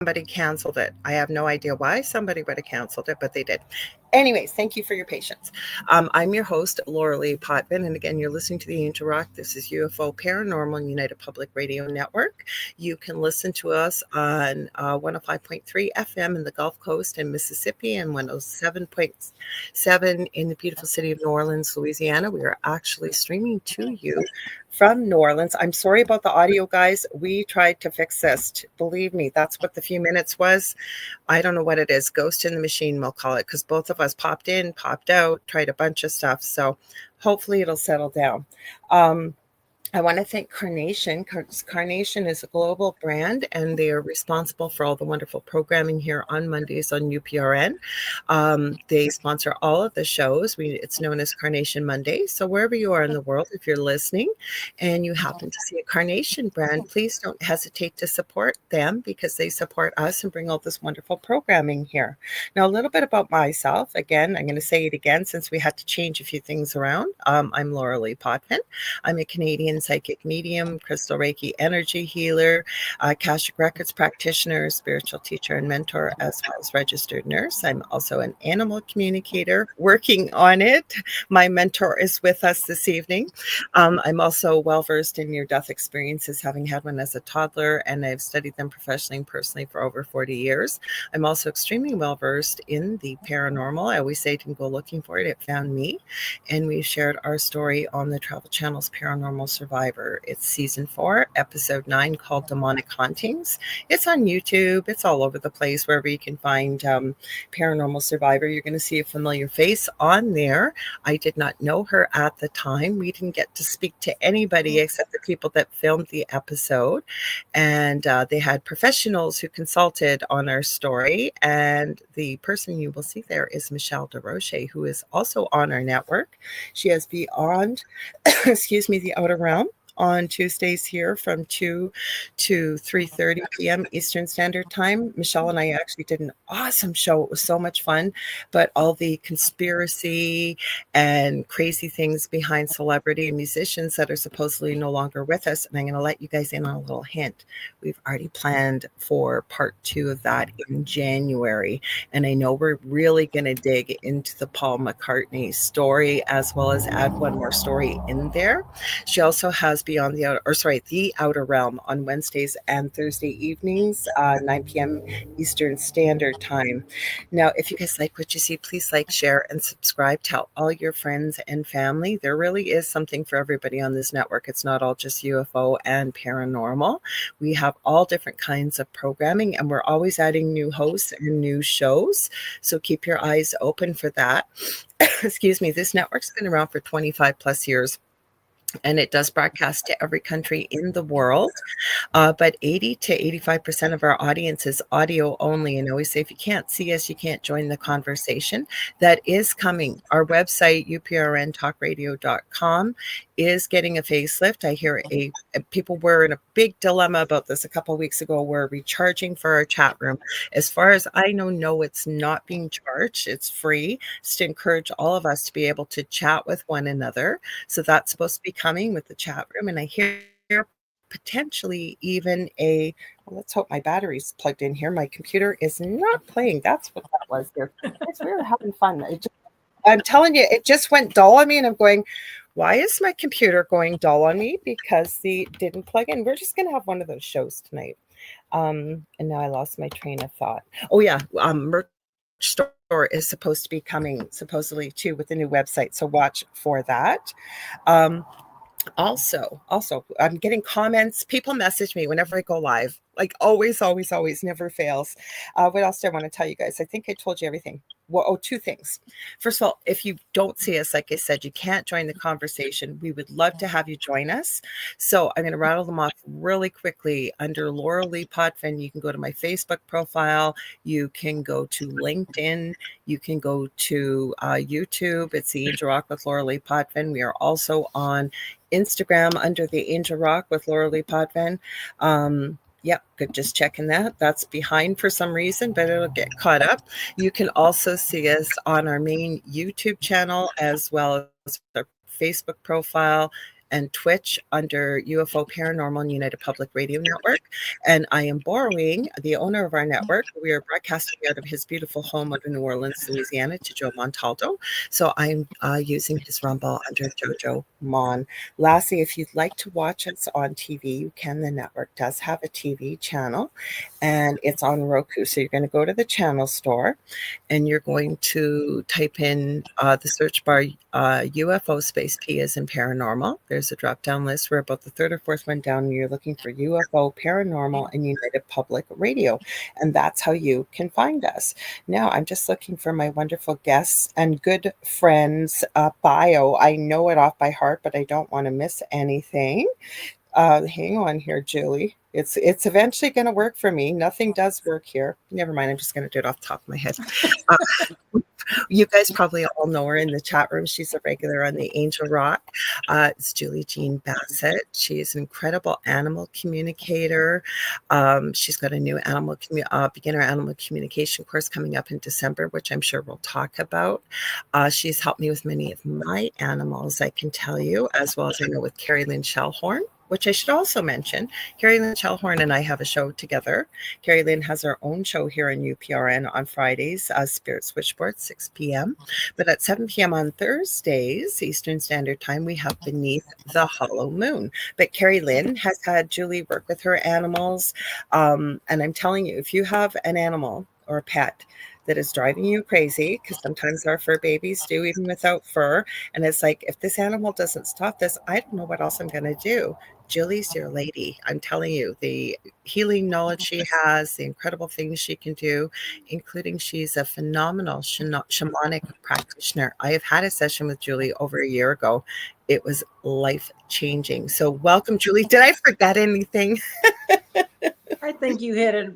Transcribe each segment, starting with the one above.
somebody canceled it. I have no idea why somebody would have canceled it, but they did. Anyways, thank you for your patience. I'm your host, Lorilei Potvin, and again, you're listening to the Angel Rock. This is UFO Paranormal and United Public Radio Network. You can listen to us on 105.3 FM in the Gulf Coast and Mississippi and 107.7 in the beautiful city of New Orleans, Louisiana. We are actually streaming to you from New Orleans. I'm sorry about the audio, guys. We tried to fix this. Believe me, that's what the few minutes was. I don't know what it is. Ghost in the machine, we'll call it, because both of us popped in, popped out, tried a bunch of stuff. So hopefully it'll settle down. I want to thank Carnation. Carnation is a global brand, and they are responsible for all the wonderful programming here on Mondays on UPRN. They sponsor all of the shows. It's known as Carnation Monday. So wherever you are in the world, if you're listening and you happen to see a Carnation brand, please don't hesitate to support them because they support us and bring all this wonderful programming here. Now, a little bit about myself. Again, I'm going to say it again since we had to change a few things around. I'm Lorilei Potvin. I'm a Canadian psychic medium, crystal Reiki energy healer, Akashic Records practitioner, spiritual teacher and mentor, as well as registered nurse. I'm also an animal communicator, working on it. My mentor is with us this evening. I'm also well-versed in near-death experiences, having had one as a toddler, and I've studied them professionally and personally for over 40 years. I'm also extremely well-versed in the paranormal. I always say, didn't go looking for it, it found me. And we've shared our story on the Travel Channel's Paranormal Survivor. It's season 4, episode 9, called Demonic Hauntings. It's on YouTube. It's all over the place, wherever you can find Paranormal Survivor. You're going to see a familiar face on there. I did not know her at the time. We didn't get to speak to anybody except the people that filmed the episode. And they had professionals who consulted on our story. And the person you will see there is Michelle DeRoche, who is also on our network. She has Beyond, the Outer Realm on Tuesdays here from 2 to 3:30 p.m. Eastern Standard Time. Michelle and I actually did an awesome show. It was so much fun, but all the conspiracy and crazy things behind celebrity and musicians that are supposedly no longer with us. And I'm going to let you guys in on a little hint. We've already planned for part 2 of that in January. And I know we're really going to dig into the Paul McCartney story, as well as add one more story in there. She also has Beyond the Outer Realm on Wednesdays and Thursday evenings, 9 p.m. Eastern Standard Time. Now, if you guys like what you see, please like, share, and subscribe. Tell all your friends and family. There really is something for everybody on this network. It's not all just UFO and paranormal. We have all different kinds of programming, and we're always adding new hosts and new shows. So keep your eyes open for that. Excuse me. This network's been around for 25 plus years. And it does broadcast to every country in the world. But 80 to 85% of our audience is audio only. And I always say, if you can't see us, you can't join the conversation. That is coming. Our website, uprntalkradio.com, is getting a facelift. I hear people were in a big dilemma about this a couple of weeks ago. We're recharging for our chat room. As far as I know, no, it's not being charged. It's free. It's to encourage all of us to be able to chat with one another. So that's supposed to be coming with the chat room. And I hear potentially even let's hope my battery's plugged in here. My computer is not playing. That's what that was there. We were having fun. I'm telling you, it just went dull on me, and I'm going, why is my computer going dull on me? Because the didn't plug in. We're just going to have one of those shows tonight. And now I lost my train of thought. Oh yeah, merch store is supposed to be coming supposedly too with the new website. So watch for that. Also, I'm getting comments. People message me whenever I go live. Like always, never fails. What else do I want to tell you guys? I think I told you everything. Well, 2 things. First of all, if you don't see us, like I said, you can't join the conversation. We would love to have you join us. So I'm going to rattle them off really quickly. Under Lorilei Potvin, you can go to my Facebook profile. You can go to LinkedIn. You can go to YouTube. It's the Angel Rock with Lorilei Potvin. We are also on Instagram under the Angel Rock with Lorilei Potvin. Yep, good. Just checking that. That's behind for some reason, but it'll get caught up. You can also see us on our main YouTube channel as well as our Facebook profile. and Twitch under UFO Paranormal and United Public Radio Network. And I am borrowing the owner of our network. We are broadcasting out of his beautiful home out of New Orleans, Louisiana, to Joe Montaldo. So I'm using his Rumble under Jojo Mon. Lastly, if you'd like to watch us on TV, you can. The network does have a TV channel, and it's on Roku. So you're going to go to the channel store, and you're going to type in the search bar UFO space P as in paranormal. There's a drop-down list. We're about the third or fourth one down, and you're looking for UFO Paranormal and United Public Radio, and that's how you can find us. Now, I'm just looking for my wonderful guests and good friends bio. I know it off by heart, but I don't want to miss anything. Hang on here, Julie. It's eventually going to work for me. Nothing does work here. Never mind. I'm just going to do it off the top of my head. You guys probably all know her in the chat room. She's a regular on the Angel Rock. It's Julie Jeanne Bassett. She's an incredible animal communicator. She's got a new beginner animal communication course coming up in December, which I'm sure we'll talk about. She's helped me with many of my animals, I can tell you, as well as I know with Carrie Lynn Shellhorn, which I should also mention. Carrie Lynn Shellhorn and I have a show together. Carrie Lynn has her own show here on UPRN on Fridays, Spirit Switchboard, 6 p.m. But at 7 p.m. on Thursdays, Eastern Standard Time, we have Beneath the Hollow Moon. But Carrie Lynn has had Julie work with her animals. And I'm telling you, if you have an animal or a pet that is driving you crazy, because sometimes our fur babies do, even without fur, and it's like, if this animal doesn't stop this, I don't know what else I'm going to do. Julie's your lady. I'm telling you, the healing knowledge she has, the incredible things she can do, including she's a phenomenal shamanic practitioner. I have had a session with Julie over a year ago. It was life-changing. So welcome, Julie. Did I forget anything? I think you hit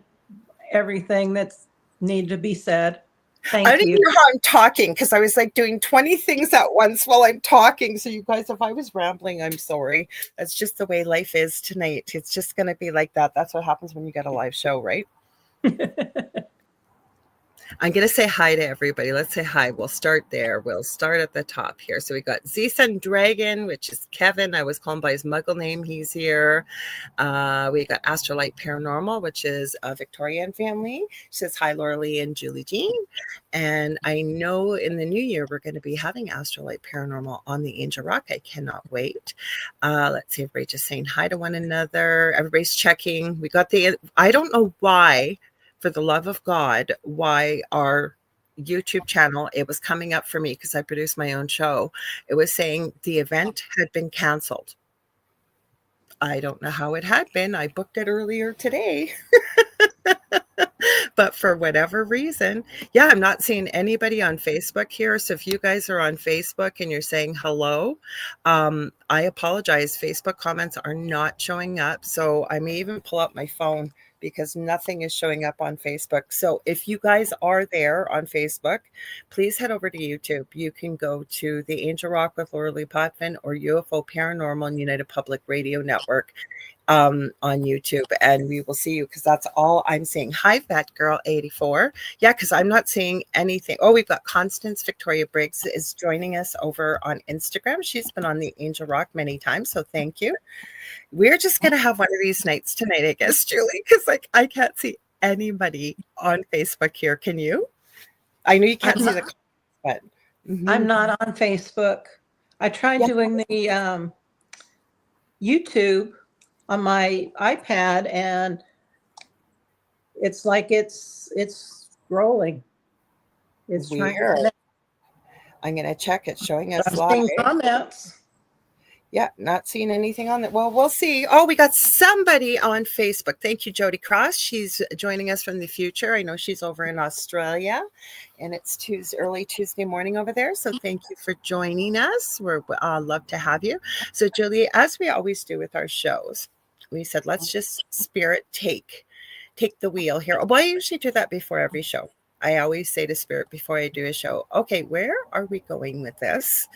everything that's needed to be said. Thank I don't you. know how I'm talking, because I was like doing 20 things at once while I'm talking. So you guys, if I was rambling, I'm sorry. That's just the way life is tonight. It's just going to be like that. That's what happens when you get a live show, right? I'm going to say hi to everybody. Let's say hi. We'll start there. We'll start at the top here. So we got Z-Sun Dragon, which is Kevin. I was called by his muggle name. He's here. We got Astrolight Paranormal, which is a Victorian family. She says hi, Lorilei and Julie Jeanne. And I know in the new year, we're going to be having Astrolight Paranormal on the Angel Rock. I cannot wait. Let's see, everybody just saying hi to one another. Everybody's checking. We got I don't know why, for the love of God, why our YouTube channel, it was coming up for me because I produce my own show. It was saying the event had been canceled. I don't know how it had been. I booked it earlier today. But for whatever reason, yeah, I'm not seeing anybody on Facebook here. So if you guys are on Facebook and you're saying hello, I apologize. Facebook comments are not showing up. So I may even pull up my phone because nothing is showing up on Facebook. So if you guys are there on Facebook, please head over to YouTube. You can go to the Angel Rock with Lorilei Potvin or UFO Paranormal and United Public Radio Network on YouTube, and we will see you, because that's all I'm seeing. Hi, Fat Girl 84. Yeah, because I'm not seeing anything. Oh, we've got Constance Victoria Briggs is joining us over on Instagram. She's been on the Angel Rock many times, so thank you. We're just going to have one of these nights tonight, I guess, Julie, because like I can't see anybody on Facebook here. Can you? I know you can't see the comments, but I'm not on Facebook. I tried doing the YouTube on my iPad, and it's like it's scrolling. It's weird. trying. I'm going to check. It's showing us I'm live. seeing comments. Yeah, not seeing anything on that. Well, we'll see. Oh, we got somebody on Facebook. Thank you, Jody Cross. She's joining us from the future. I know she's over in Australia, and it's early Tuesday morning over there. So thank you for joining us. We're love to have you. So, Julie, as we always do with our shows, we said, let's just spirit take the wheel here. Well, I usually do that before every show. I always say to spirit before I do a show, okay, where are we going with this?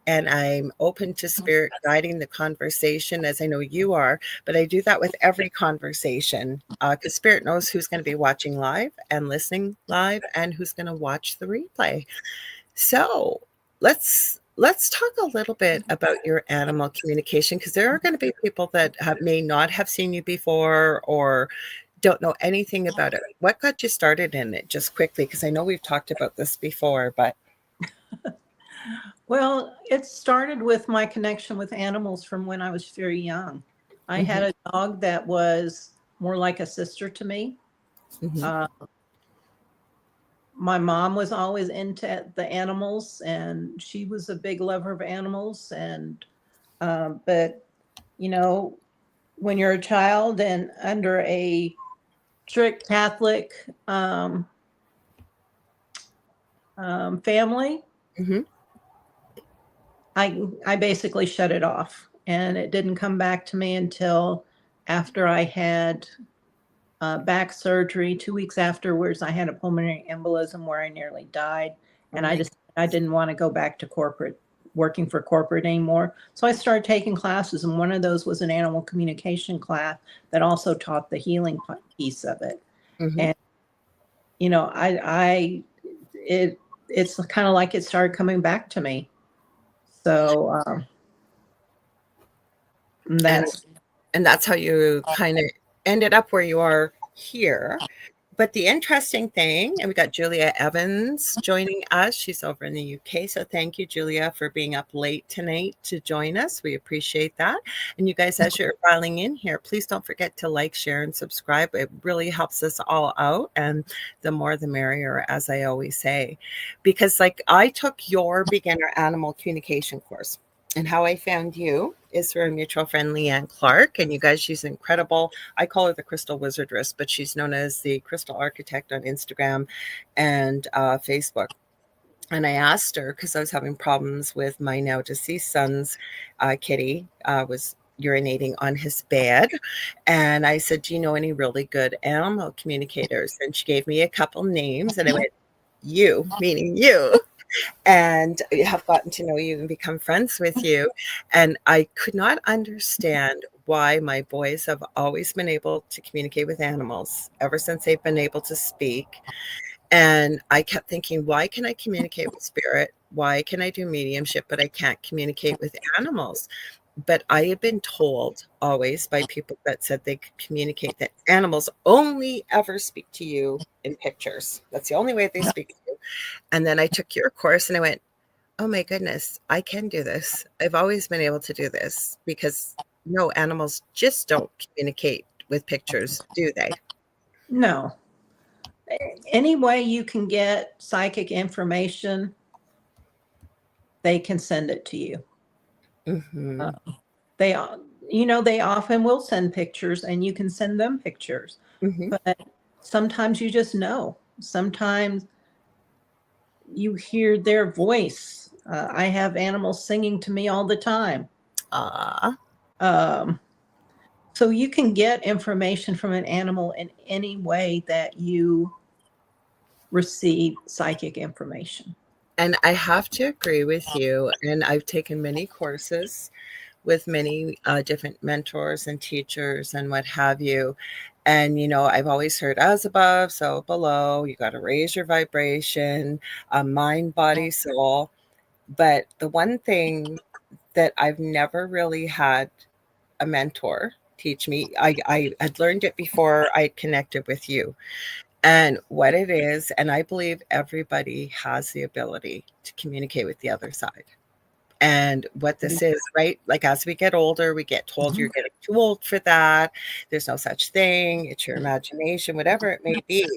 And I'm open to spirit guiding the conversation, as I know you are, but I do that with every conversation because spirit knows who's going to be watching live and listening live and who's going to watch the replay. So let's let's talk a little bit about your animal communication, because there are going to be people that may not have seen you before or don't know anything about it. What got you started in it, just quickly? Because I know we've talked about this before, but. Well, it started with my connection with animals from when I was very young. I had a dog that was more like a sister to me. My mom was always into the animals, and she was a big lover of animals. And but you know, when you're a child and under a strict Catholic family, I basically shut it off, and it didn't come back to me until after I had back surgery. 2 weeks afterwards, I had a pulmonary embolism where I nearly died, and I didn't want to go back to working for corporate anymore. So I started taking classes, and one of those was an animal communication class that also taught the healing piece of it. And you know, it's kind of like it started coming back to me. So that's how you kind of ended up where you are here. But the interesting thing, and we got Julia Evans joining us. She's over in the UK. So thank you, Julia, for being up late tonight to join us. We appreciate that. And you guys, as you're filing in here, please don't forget to like, share, and subscribe. It really helps us all out. And the more, the merrier, as I always say. Because like I took your beginner animal communication course. And how I found you is through a mutual friend, Leanne Clark. And you guys, she's incredible. I call her the Crystal Wizardress, but she's known as the Crystal Architect on Instagram and Facebook. And I asked her, because I was having problems with my now deceased son's kitty, was urinating on his bed. And I said, do you know any really good animal communicators? And she gave me a couple names, and I went, you, meaning you. And have gotten to know you and become friends with you. And I could not understand why my boys have always been able to communicate with animals ever since they've been able to speak. And I kept thinking, why can I communicate with spirit? Why can I do mediumship, but I can't communicate with animals? But I had been told always by people that said they could communicate that animals only ever speak to you in pictures. That's the only way they speak to you. And then I took your course and I went, oh my goodness, I can do this. I've always been able to do this, because no, animals just don't communicate with pictures, do they? No. Any way you can get psychic information, they can send it to you. They often will send pictures, and you can send them pictures. But sometimes you just know. Sometimes you hear their voice. I have animals singing to me all the time. So you can get information from an animal in any way that you receive psychic information. And I have to agree with you. And I've taken many courses with many different mentors and teachers and what have you. And, I've always heard as above, so below. You got to raise your vibration, mind, body, soul. But the one thing that I've never really had a mentor teach me, I had learned it before I connected with you. And what it is, and I believe everybody has the ability to communicate with the other side. And what this is, right? Like as we get older, we get told you're getting too old for that. There's no such thing. It's your imagination, whatever it may be.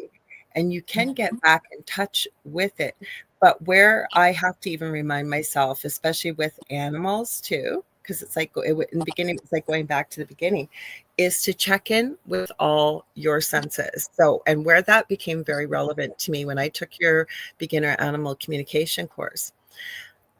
And you can get back in touch with it. But where I have to even remind myself, especially with animals too, because it's like in the beginning, it's like going back to the beginning, is to check in with all your senses. So, and where that became very relevant to me when I took your beginner animal communication course.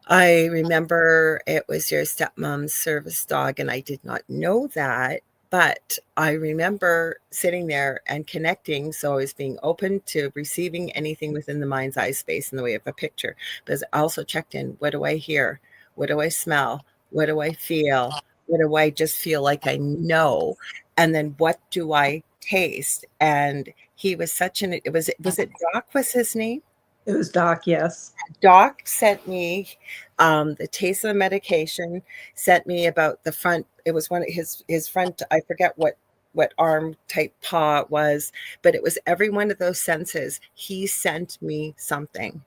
I remember it was your stepmom's service dog, and I did not know that, but I remember sitting there and connecting. So I was being open to receiving anything within the mind's eye space in the way of a picture. But I also checked in, what do I hear? What do I smell? What do I feel? What do I just feel like I know? And then what do I taste? And he was was it Doc was his name? It was Doc, yes. Doc sent me the taste of the medication, sent me about the front. It was one of his front. I forget what arm type paw it was, but it was every one of those senses. He sent me something.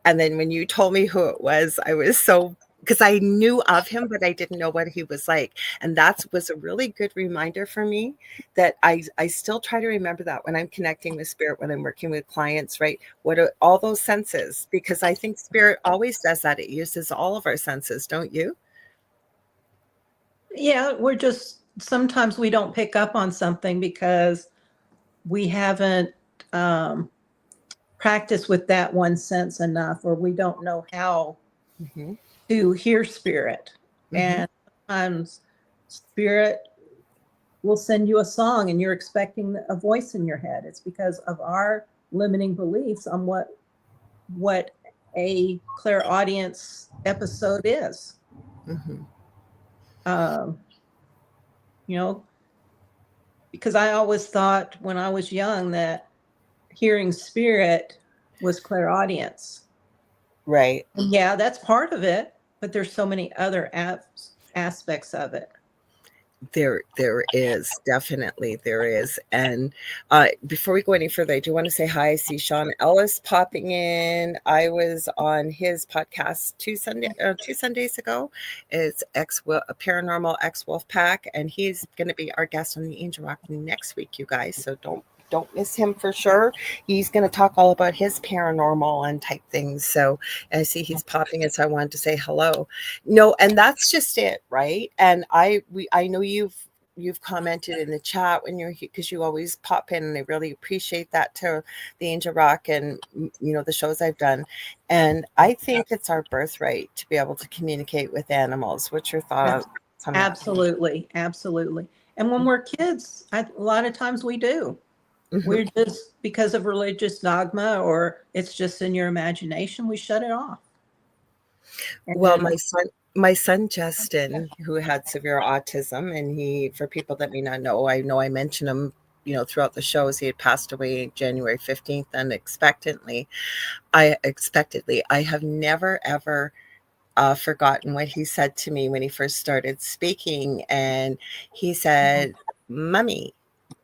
And then when you told me who it was, I was so, because I knew of him, but I didn't know what he was like. And that was a really good reminder for me that I still try to remember that when I'm connecting with spirit, when I'm working with clients, right? What are all those senses? Because I think spirit always does that. It uses all of our senses, don't you? Yeah, we're just, sometimes we don't pick up on something because we haven't practiced with that one sense enough, or we don't know how Mm-hmm. to hear spirit. Mm-hmm. And sometimes spirit will send you a song and you're expecting a voice in your head. It's because of our limiting beliefs on what a clairaudience episode is. Mm-hmm. Um, you know, because I always thought when I was young that hearing spirit was clairaudience. Right. And yeah, that's part of it, but there's so many other aspects of it. There is, definitely there is. And before we go any further, I do want to say hi. I see Sean Ellis popping in. I was on his podcast two Sundays ago. It's a paranormal ex Wolf Pack, and he's going to be our guest on the Angel Rock next week, you guys. So don't miss him for sure. He's going to talk all about his paranormal and type things. So I see he's popping in, so I wanted to say hello. No, and that's just it, right? And I know you've commented in the chat when you're here, because you always pop in, and I really appreciate that, to the Angel Rock and the shows I've done. And I think it's our birthright to be able to communicate with animals. What's your thoughts on that? Absolutely, absolutely. And when we're kids, a lot of times we do. Mm-hmm. We're just, because of religious dogma, or it's just in your imagination, we shut it off. Well, And my son Justin, who had severe autism, and he, for people that may not know, I know I mentioned him, throughout the shows. He had passed away January 15th unexpectedly. I have never ever forgotten what he said to me when he first started speaking. And he said, "Mummy,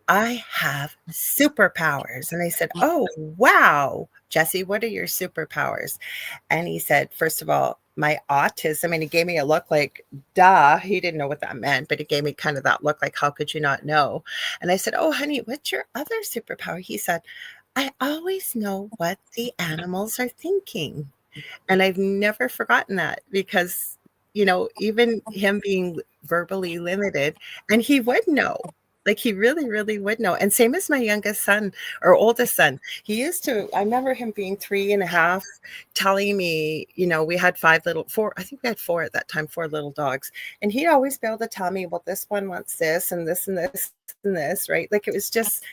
I have superpowers." And I said, "Oh, wow, Jesse, what are your superpowers?" And he said, "First of all, my autism." And he gave me a look like, duh. He didn't know what that meant, but he gave me kind of that look like, how could you not know? And I said, "Oh, honey, what's your other superpower?" He said, "I always know what the animals are thinking." And I've never forgotten that, because, even him being verbally limited, and he would know. Like, he really, really would know. And same as my youngest son or oldest son. I remember him being 3.5, telling me, we had four, I think we had four at that time, four little dogs. And he'd always be able to tell me, well, this one wants this and this and this and this, right? Like, it was just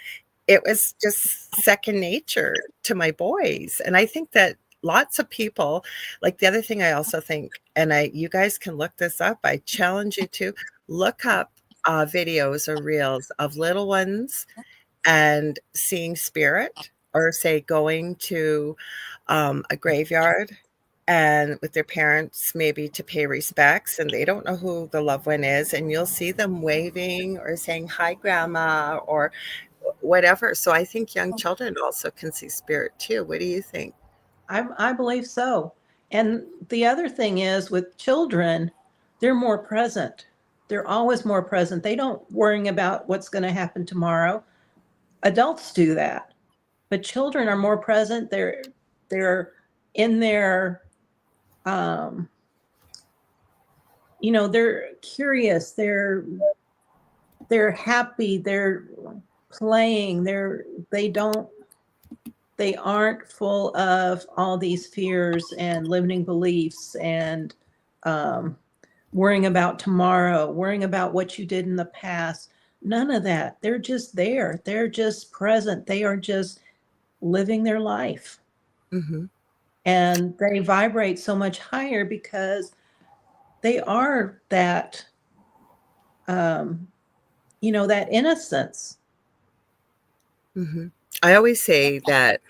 second nature to my boys. And I think that lots of people, like, the other thing I also think, and you guys can look this up, I challenge you to look up videos or reels of little ones and seeing spirit, or say going to a graveyard and with their parents, maybe to pay respects, and they don't know who the loved one is, and you'll see them waving or saying, "Hi, grandma," or whatever. So I think young children also can see spirit too. What do you think? I believe so. And the other thing is, with children, they're more present. They're always more present. They don't worrying about what's going to happen tomorrow. Adults do that, but children are more present. They're in their they're curious. They're happy. They're playing. They aren't full of all these fears and limiting beliefs and worrying about tomorrow, worrying about what you did in the past. None of that. They're just there. They're just present. They are just living their life. Mm-hmm. And they vibrate so much higher because they are that, that innocence. Mm-hmm. I always say that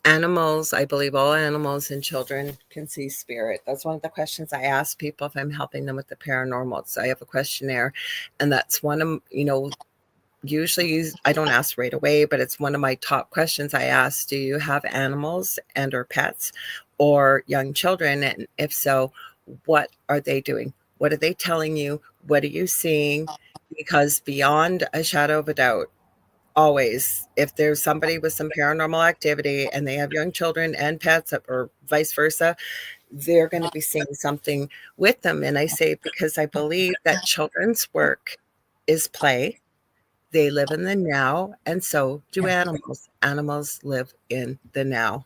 animals, I believe all animals and children can see spirit. That's one of the questions I ask people if I'm helping them with the paranormal. So I have a questionnaire, and that's one of, usually I don't ask right away, but it's one of my top questions I ask. Do you have animals and or pets or young children? And if so, what are they doing? What are they telling you? What are you seeing? Because beyond a shadow of a doubt, always, if there's somebody with some paranormal activity and they have young children and pets or vice versa, they're going to be seeing something with them. And I say, because I believe that children's work is play. They live in the now, and so do animals. Animals live in the now.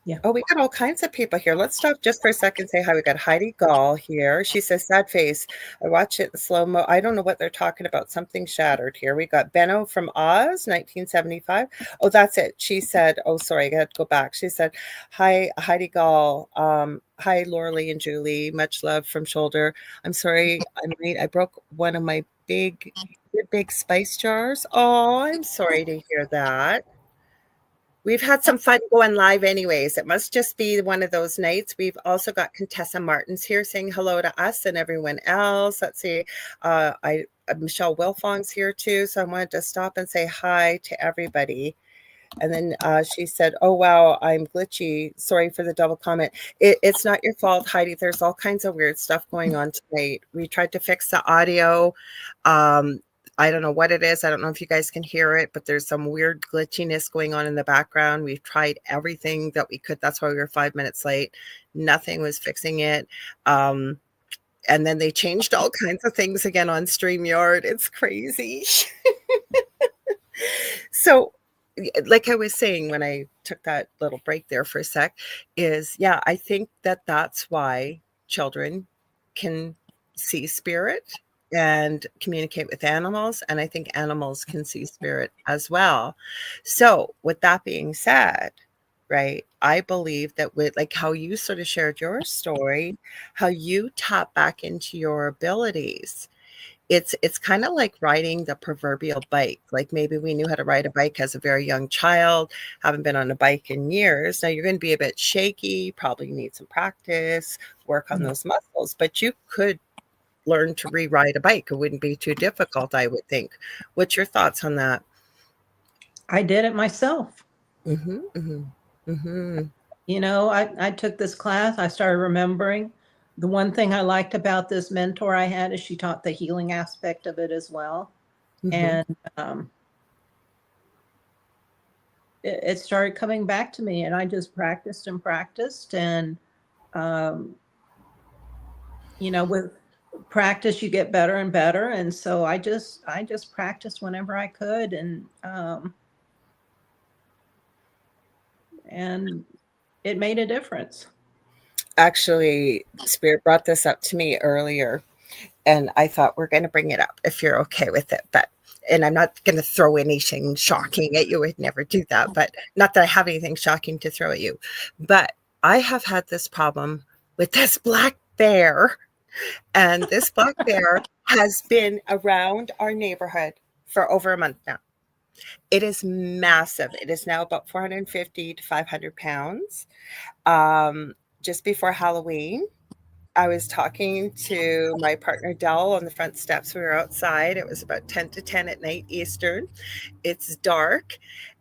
Yeah. Oh, we got all kinds of people here. Let's stop just for a second and say hi. We got Heidi Gall here. She says, sad face. I watch it in slow-mo. I don't know what they're talking about. Something shattered here. We got Benno from Oz, 1975. Oh, that's it. She said, oh, sorry, I got to go back. She said, hi, Heidi Gall. Hi, Lorilei and Julie. Much love from Shoulder. I'm sorry. I broke one of my big spice jars. Oh, I'm sorry to hear that. We've had some fun going live anyways. It must just be one of those nights. We've also got Contessa Martins here saying hello to us and everyone else. Let's see. Michelle Wilfong's here too. So I wanted to stop and say hi to everybody. And then she said, oh, wow, I'm glitchy. Sorry for the double comment. It's not your fault, Heidi. There's all kinds of weird stuff going on tonight. We tried to fix the audio. I don't know what it is. I don't know if you guys can hear it, but there's some weird glitchiness going on in the background. We've tried everything that we could. That's why we were 5 minutes late. Nothing was fixing it. And then they changed all kinds of things again on StreamYard. It's crazy. So, like I was saying when I took that little break there for a sec, is I think that that's why children can see spirit and communicate with animals. And I think animals can see spirit as well. So, with that being said, right, I believe that with like how you sort of shared your story, how you tap back into your abilities, it's kind of like riding the proverbial bike. Like maybe we knew how to ride a bike as a very young child, haven't been on a bike in years. Now you're going to be a bit shaky, probably need some practice, work on those muscles, but you could learn to re-ride a bike. It wouldn't be too difficult, I would think. What's your thoughts on that? I did it myself. Mm-hmm, mm-hmm, mm-hmm. You know, I took this class. I started remembering. The one thing I liked about this mentor I had is she taught the healing aspect of it as well. Mm-hmm. And it started coming back to me, and I just practiced and practiced. And, you know, with practice, you get better and better. And so I just practiced whenever I could. And it made a difference. Actually, Spirit brought this up to me earlier, and I thought we're going to bring it up if you're okay with it. And I'm not going to throw anything shocking at you. I'd never do that. But not that I have anything shocking to throw at you. But I have had this problem with this black bear. And this black bear has been around our neighborhood for over a month now. It is massive. It is now about 450 to 500 pounds. Just before Halloween, I was talking to my partner Dell on the front steps. We were outside. It was about 10 to 10 at night Eastern. It's dark.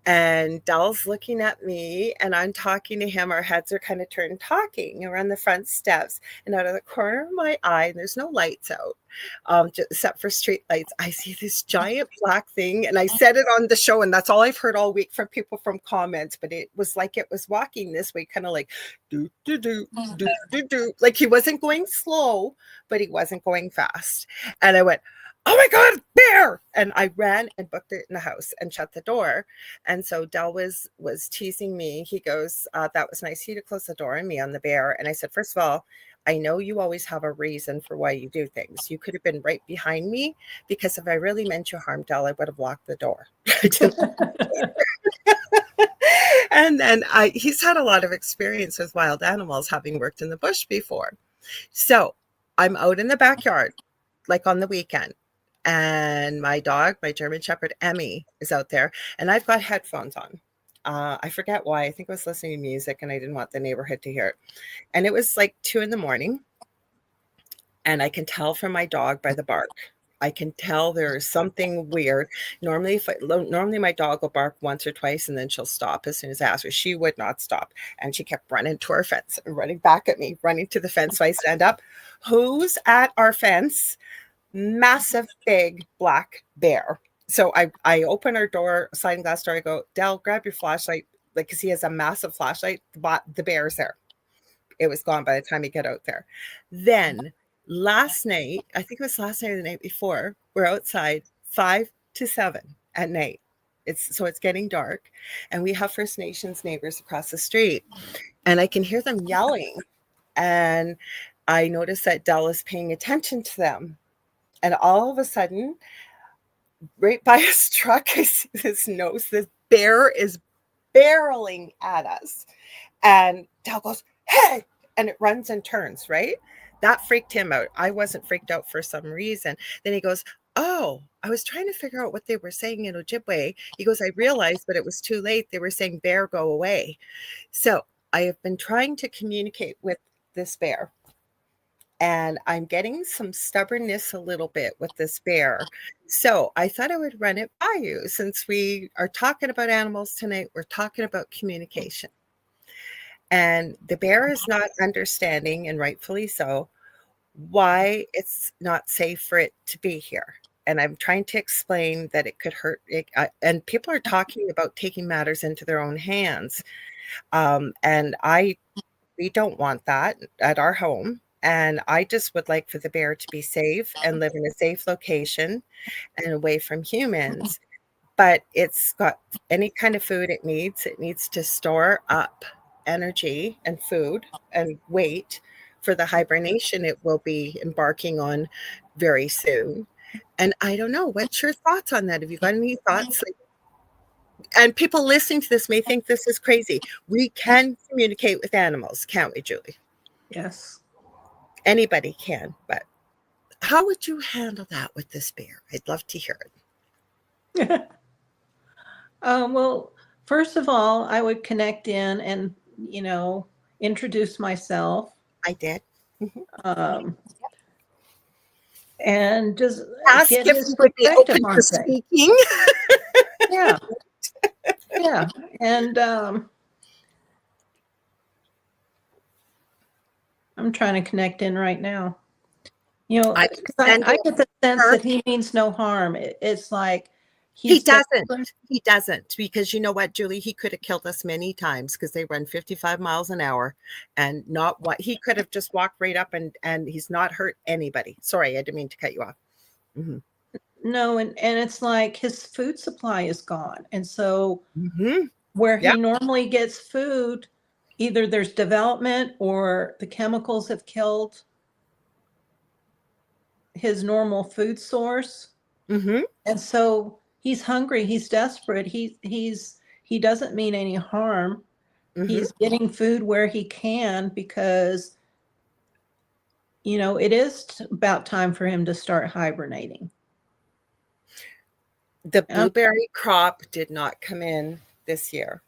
And Dell's looking at me and I'm talking to him. Our heads are kind of turned talking. And we're on the front steps. And out of the corner of my eye, and there's no lights out, except for street lights, I see this giant black thing. And I said it on the show, and that's all I've heard all week from people from comments. But it was like it was walking this way, kind of like do, do, do, do, do, do. Like he wasn't going slow, but he wasn't going fast. And I went, oh my God, bear. And I ran and booked it in the house and shut the door. And so Del was teasing me. He goes, that was nice of you to close the door on me on the bear. And I said, first of all, I know you always have a reason for why you do things. You could have been right behind me, because if I really meant you harm, Del, I would have locked the door. And then he's had a lot of experience with wild animals, having worked in the bush before. So I'm out in the backyard, like on the weekend. and my dog, my German Shepherd, Emmy, is out there, and I've got headphones on. I forget why. I think I was listening to music and I didn't want the neighborhood to hear it. And it was like 2 in the morning, and I can tell from my dog by the bark. I can tell there is something weird. Normally my dog will bark once or twice and then she'll stop as soon as I ask her. She would not stop, and she kept running to our fence and running back at me, running to the fence. So I stand up. Who's at our fence? Massive, big black bear. So I open our door, sliding glass door. I go, Dell, grab your flashlight, like, because he has a massive flashlight. The bear's there. It was gone by the time he got out there. Then last night, I think it was last night or the night before, we're outside 5 to 7 at night. It's getting dark, and we have First Nations neighbors across the street, and I can hear them yelling, and I notice that Dell is paying attention to them. And all of a sudden, right by his truck, I see this nose. This bear is barreling at us. And Dal goes, hey! And it runs and turns, right? That freaked him out. I wasn't freaked out for some reason. Then he goes, oh, I was trying to figure out what they were saying in Ojibwe. He goes, I realized, but it was too late. They were saying, bear, go away. So I have been trying to communicate with this bear. And I'm getting some stubbornness a little bit with this bear. So I thought I would run it by you. Since we are talking about animals tonight, we're talking about communication. And the bear is not understanding, and rightfully so, why it's not safe for it to be here. And I'm trying to explain that it could hurt it. And people are talking about taking matters into their own hands. And we don't want that at our home. And I just would like for the bear to be safe and live in a safe location and away from humans. But it's got any kind of food it needs. It needs to store up energy and food and weight for the hibernation it will be embarking on very soon. And I don't know, what's your thoughts on that? Have you got any thoughts? And people listening to this may think this is crazy. We can communicate with animals, can't we, Julie? Yes. Anybody can, but how would you handle that with this bear? I'd love to hear it. Well, first of all, I would connect in and, introduce myself. I did. And just ask get if his you would be perspective open on to things. speaking. Yeah. Yeah. And I'm trying to connect in right now. I get the sense that he means no harm. It's like he doesn't, because you know what, Julie, he could have killed us many times because they run 55 miles an hour, and not what he could have just walked right up and he's not hurt anybody. Sorry, I didn't mean to cut you off. Mm-hmm. No, and it's like his food supply is gone, and so where he normally gets food, either there's development or the chemicals have killed his normal food source. And so he's hungry, he's desperate, he doesn't mean any harm. He's getting food where he can, because it is about time for him to start hibernating. The blueberry crop did not come in this year.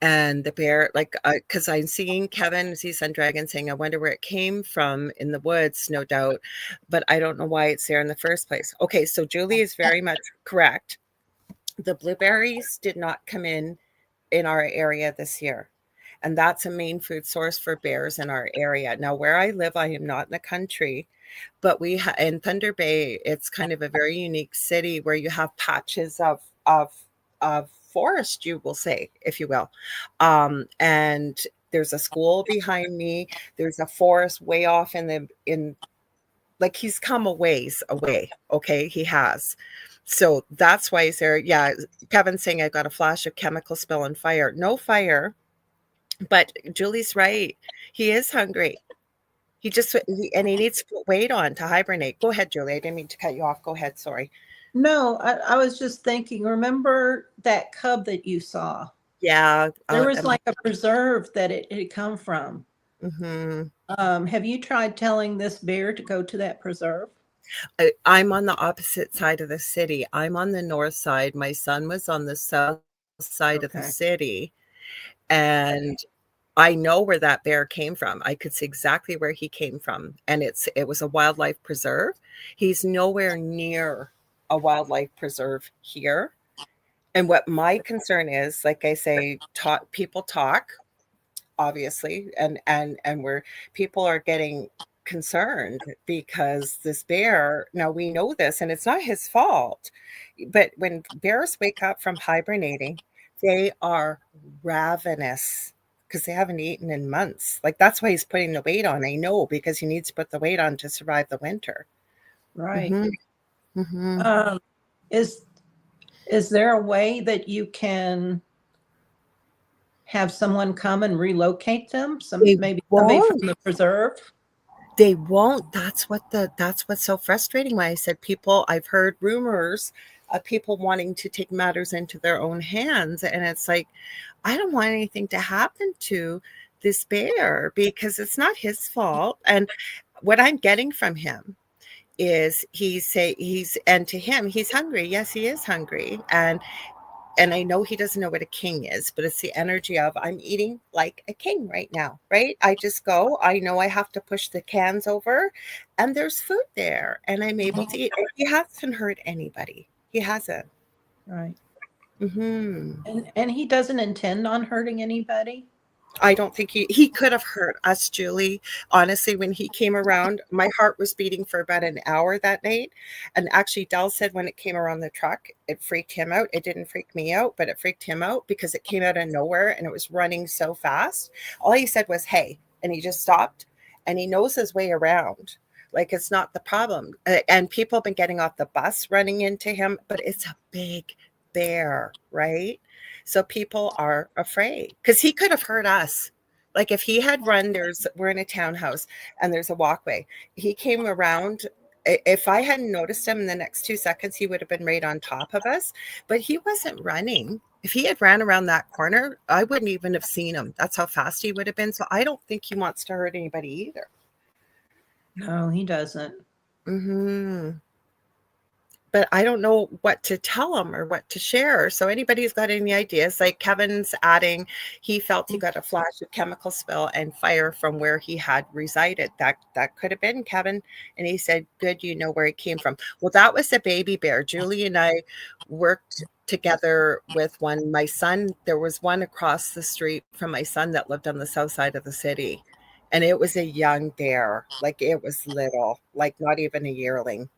And the bear, because I'm seeing Kevin, Sun Dragon, saying, I wonder where it came from in the woods, no doubt, but I don't know why it's there in the first place. Okay, so Julie is very much correct. The blueberries did not come in our area this year. And that's a main food source for bears in our area. Now, where I live, I am not in the country, but in Thunder Bay, it's kind of a very unique city where you have patches of forest, you will say, if you will. And there's a school behind me. There's a forest way off like he's come a ways away. Okay, he has. So that's why he's there. Yeah, Kevin's saying I got a flash of chemical spill and fire. No fire, but Julie's right. He is hungry. He needs to put weight on to hibernate. Go ahead, Julie. I didn't mean to cut you off. Go ahead. Sorry. No, I was just thinking, remember that cub that you saw? Yeah. There was like a preserve that it had come from. Mm-hmm. Have you tried telling this bear to go to that preserve? I'm on the opposite side of the city. I'm on the north side. My son was on the south side of the Okay. city. And I know where that bear came from. I could see exactly where he came from. And it was a wildlife preserve. He's nowhere near a wildlife preserve here. And what my concern is, like I say, people talk, obviously, and where people are getting concerned because this bear, now we know this and it's not his fault, but when bears wake up from hibernating, they are ravenous because they haven't eaten in months. Like that's why he's putting the weight on. I know, because he needs to put the weight on to survive the winter. Right. Hmm. Hmm. Um, is there a way that you can have someone come and relocate them? They Maybe somebody from won't. the preserve? They won't. That's what's so frustrating. Why I said people, I've heard rumors of people wanting to take matters into their own hands. And it's like, I don't want anything to happen to this bear because it's not his fault. And what I'm getting from him is and to him, he's hungry. Yes, he is hungry. And I know he doesn't know what a king is, but it's the energy of I'm eating like a king right now, right? I just go, I know I have to push the cans over and there's food there and I'm able to eat. He hasn't hurt anybody. He hasn't. Right. Hmm. And he doesn't intend on hurting anybody? I don't think he could have hurt us, Julie. Honestly, when he came around, my heart was beating for about an hour that night. And actually, Dell said when it came around the truck, it freaked him out. It didn't freak me out, but it freaked him out because it came out of nowhere and it was running so fast. All he said was, "Hey," and he just stopped and he knows his way around. Like it's not the problem. And people have been getting off the bus running into him, but it's a big bear, right? So people are afraid because he could have hurt us. Like if he had run, we're in a townhouse and there's a walkway. He came around. If I hadn't noticed him in the next 2 seconds, he would have been right on top of us. But he wasn't running. If he had ran around that corner, I wouldn't even have seen him. That's how fast he would have been. So I don't think he wants to hurt anybody either. No, he doesn't. Hmm. But I don't know what to tell them or what to share. So anybody's got any ideas, like Kevin's adding, he felt he got a flash of chemical spill and fire from where he had resided. That could have been Kevin. And he said, good, you know where he came from. Well, that was a baby bear. Julie and I worked together with one. My son, there was one across the street from my son that lived on the south side of the city. And it was a young bear, like it was little, like not even a yearling.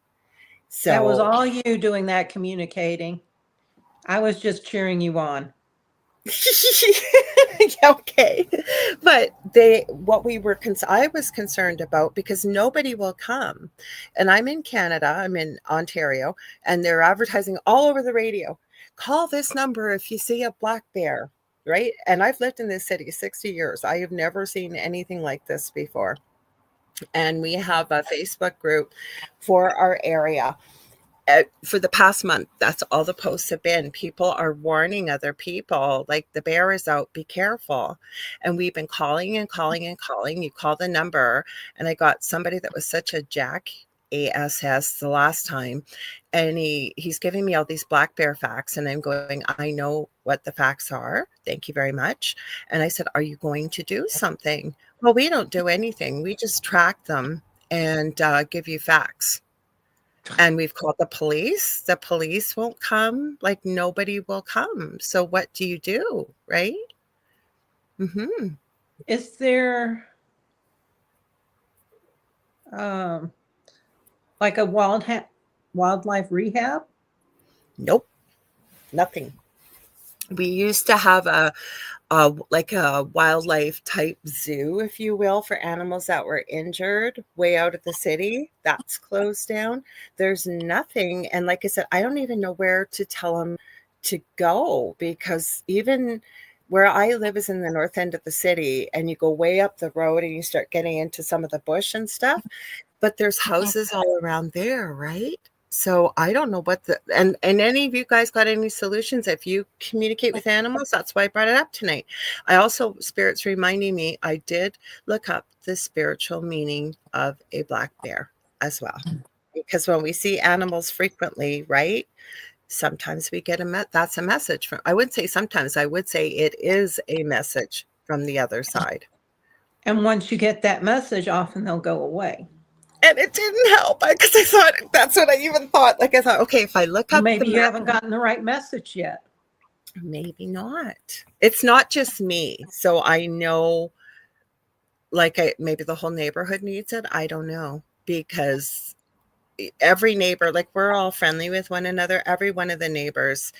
That was So all you doing that communicating. I was just cheering you on. okay, but I was concerned about, because nobody will come, and I'm in Canada, I'm in Ontario, and they're advertising all over the radio, call this number if you see a black bear, right? And I've lived in this city 60 years. I have never seen anything like this before. And we have a Facebook group for our area. For the past month, that's all the posts have been. People are warning other people, like the bear is out, be careful. And we've been calling and calling and calling. You call the number, and I got somebody that was such a jack ass the last time, and he's giving me all these black bear facts, and I'm going, I know what the facts are, thank you very much. And I said, are you going to do something? Well, we don't do anything, we just track them and give you facts. And we've called the police. The police won't come. Like nobody will come. So what do you do, right? Mm-hmm. Is there um, like a wildlife rehab? Nope, nothing. We used to have like a wildlife type zoo, if you will, for animals that were injured way out of the city. That's closed down. There's nothing. And like I said, I don't even know where to tell them to go, because even where I live is in the north end of the city, and you go way up the road and you start getting into some of the bush and stuff, but there's houses all around there, right? So I don't know what and any of you guys got any solutions if you communicate with animals? That's why I brought it up tonight. I also, Spirit's reminding me, I did look up the spiritual meaning of a black bear as well. Because when we see animals frequently, right? Sometimes we get that's a message from, I wouldn't say sometimes, I would say it is a message from the other side. And once you get that message, often they'll go away. And it didn't help because I thought, that's what I even thought. Like I thought, okay, if I look up maybe you haven't gotten the right message yet. Maybe not. It's not just me. So I know, like, maybe the whole neighborhood needs it. I don't know, because every neighbor, like, we're all friendly with one another. Every one of the neighbors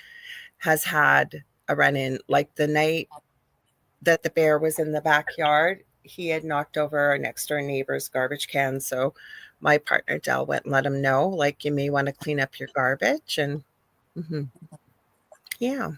has had a run-in. Like the night that the bear was in the backyard, he had knocked over our next door neighbor's garbage can. So my partner Del went and let him know, like, you may want to clean up your garbage. And yeah.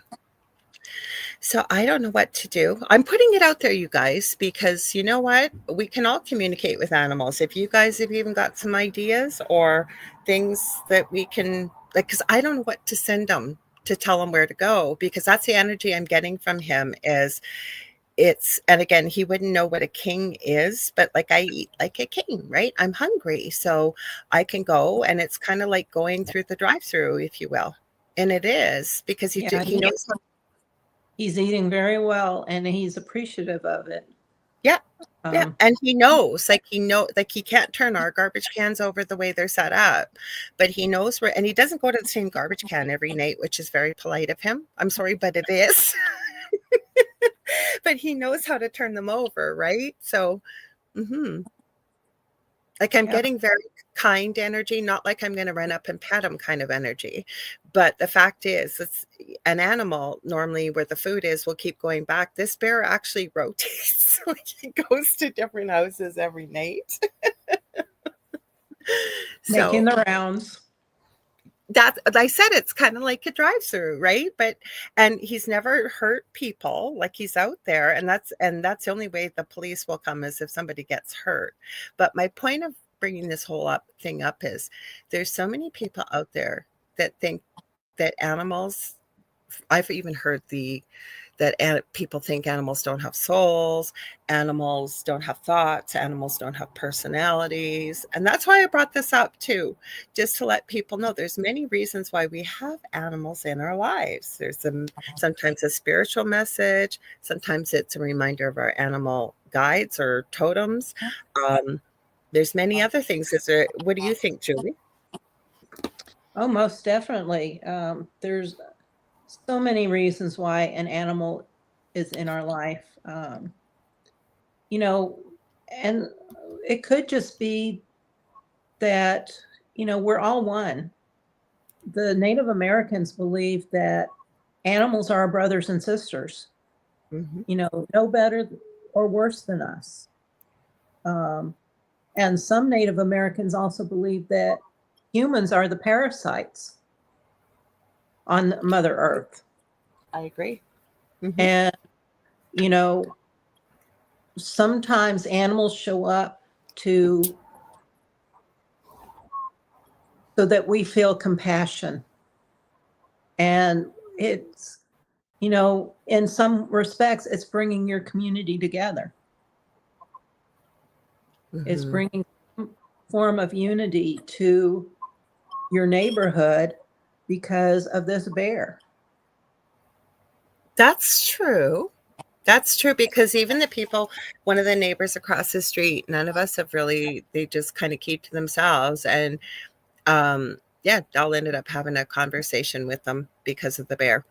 So I don't know what to do. I'm putting it out there, you guys, because you know what? We can all communicate with animals. If you guys have even got some ideas or things that we can, like, because I don't know what to send them to tell him where to go, because that's the energy I'm getting from him is and again, he wouldn't know what a king is, but like, I eat like a king, right? I'm hungry. So I can go, and it's kind of like going through the drive-through, if you will. And it is, because he knows. He's eating very well, and he's appreciative of it. Yeah. Yeah. And he knows, like, he can't turn our garbage cans over the way they're set up, but he knows where, and he doesn't go to the same garbage can every night, which is very polite of him. I'm sorry, but it is. But he knows how to turn them over, right? So, like, I'm getting very kind energy, not like I'm going to run up and pet him kind of energy. But the fact is, it's an animal normally where the food is will keep going back. This bear actually rotates. Like, he goes to different houses every night. Making the rounds. That I said, it's kind of like a drive-through, right? And he's never hurt people. Like, he's out there, and that's the only way the police will come is if somebody gets hurt. But my point of bringing this whole thing up is there's so many people out there that think that animals. I've even heard that people think animals don't have souls, animals don't have thoughts, animals don't have personalities. And that's why I brought this up too, just to let people know there's many reasons why we have animals in our lives. There's sometimes a spiritual message, sometimes it's a reminder of our animal guides or totems. There's many other things. What do you think, Julie? Oh, most definitely. There's so many reasons why an animal is in our life. And it could just be that, we're all one. The Native Americans believe that animals are our brothers and sisters, no better or worse than us. And some Native Americans also believe that humans are the parasites on Mother Earth. I agree. And, sometimes animals show up so that we feel compassion. And it's, in some respects, it's bringing your community together. It's bringing some form of unity to your neighborhood because of this bear. That's true. That's true, because even the people, one of the neighbors across the street, none of us have really, they just kind of keep to themselves. And Dell ended up having a conversation with them because of the bear.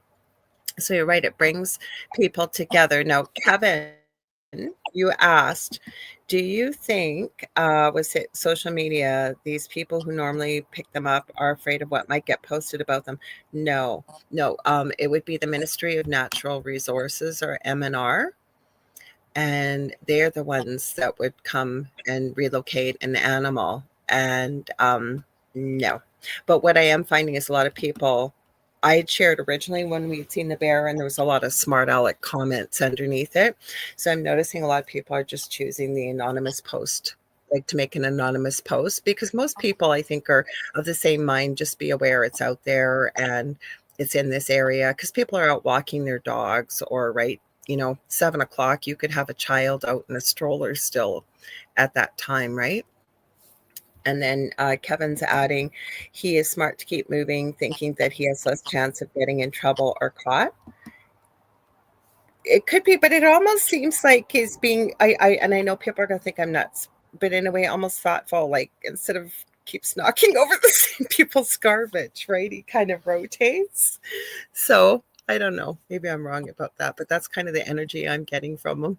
So you're right, it brings people together. Now, Kevin, you asked, do you think, was it social media, these people who normally pick them up are afraid of what might get posted about them? No. It would be the Ministry of Natural Resources, or MNR. And they're the ones that would come and relocate an animal. And no. But what I am finding is a lot of people, I had shared originally when we'd seen the bear, and there was a lot of smart aleck comments underneath it. So I'm noticing a lot of people are just choosing the anonymous post, like to make an anonymous post, because most people, I think, are of the same mind. Just be aware it's out there and it's in this area, because people are out walking their dogs, or 7 o'clock, you could have a child out in a stroller still at that time, right? And then Kevin's adding, he is smart to keep moving, thinking that he has less chance of getting in trouble or caught. It could be, but it almost seems like he's being, and I know people are going to think I'm nuts, but in a way, almost thoughtful, like instead of keeps knocking over the same people's garbage, right? He kind of rotates. So I don't know. Maybe I'm wrong about that, but that's kind of the energy I'm getting from him.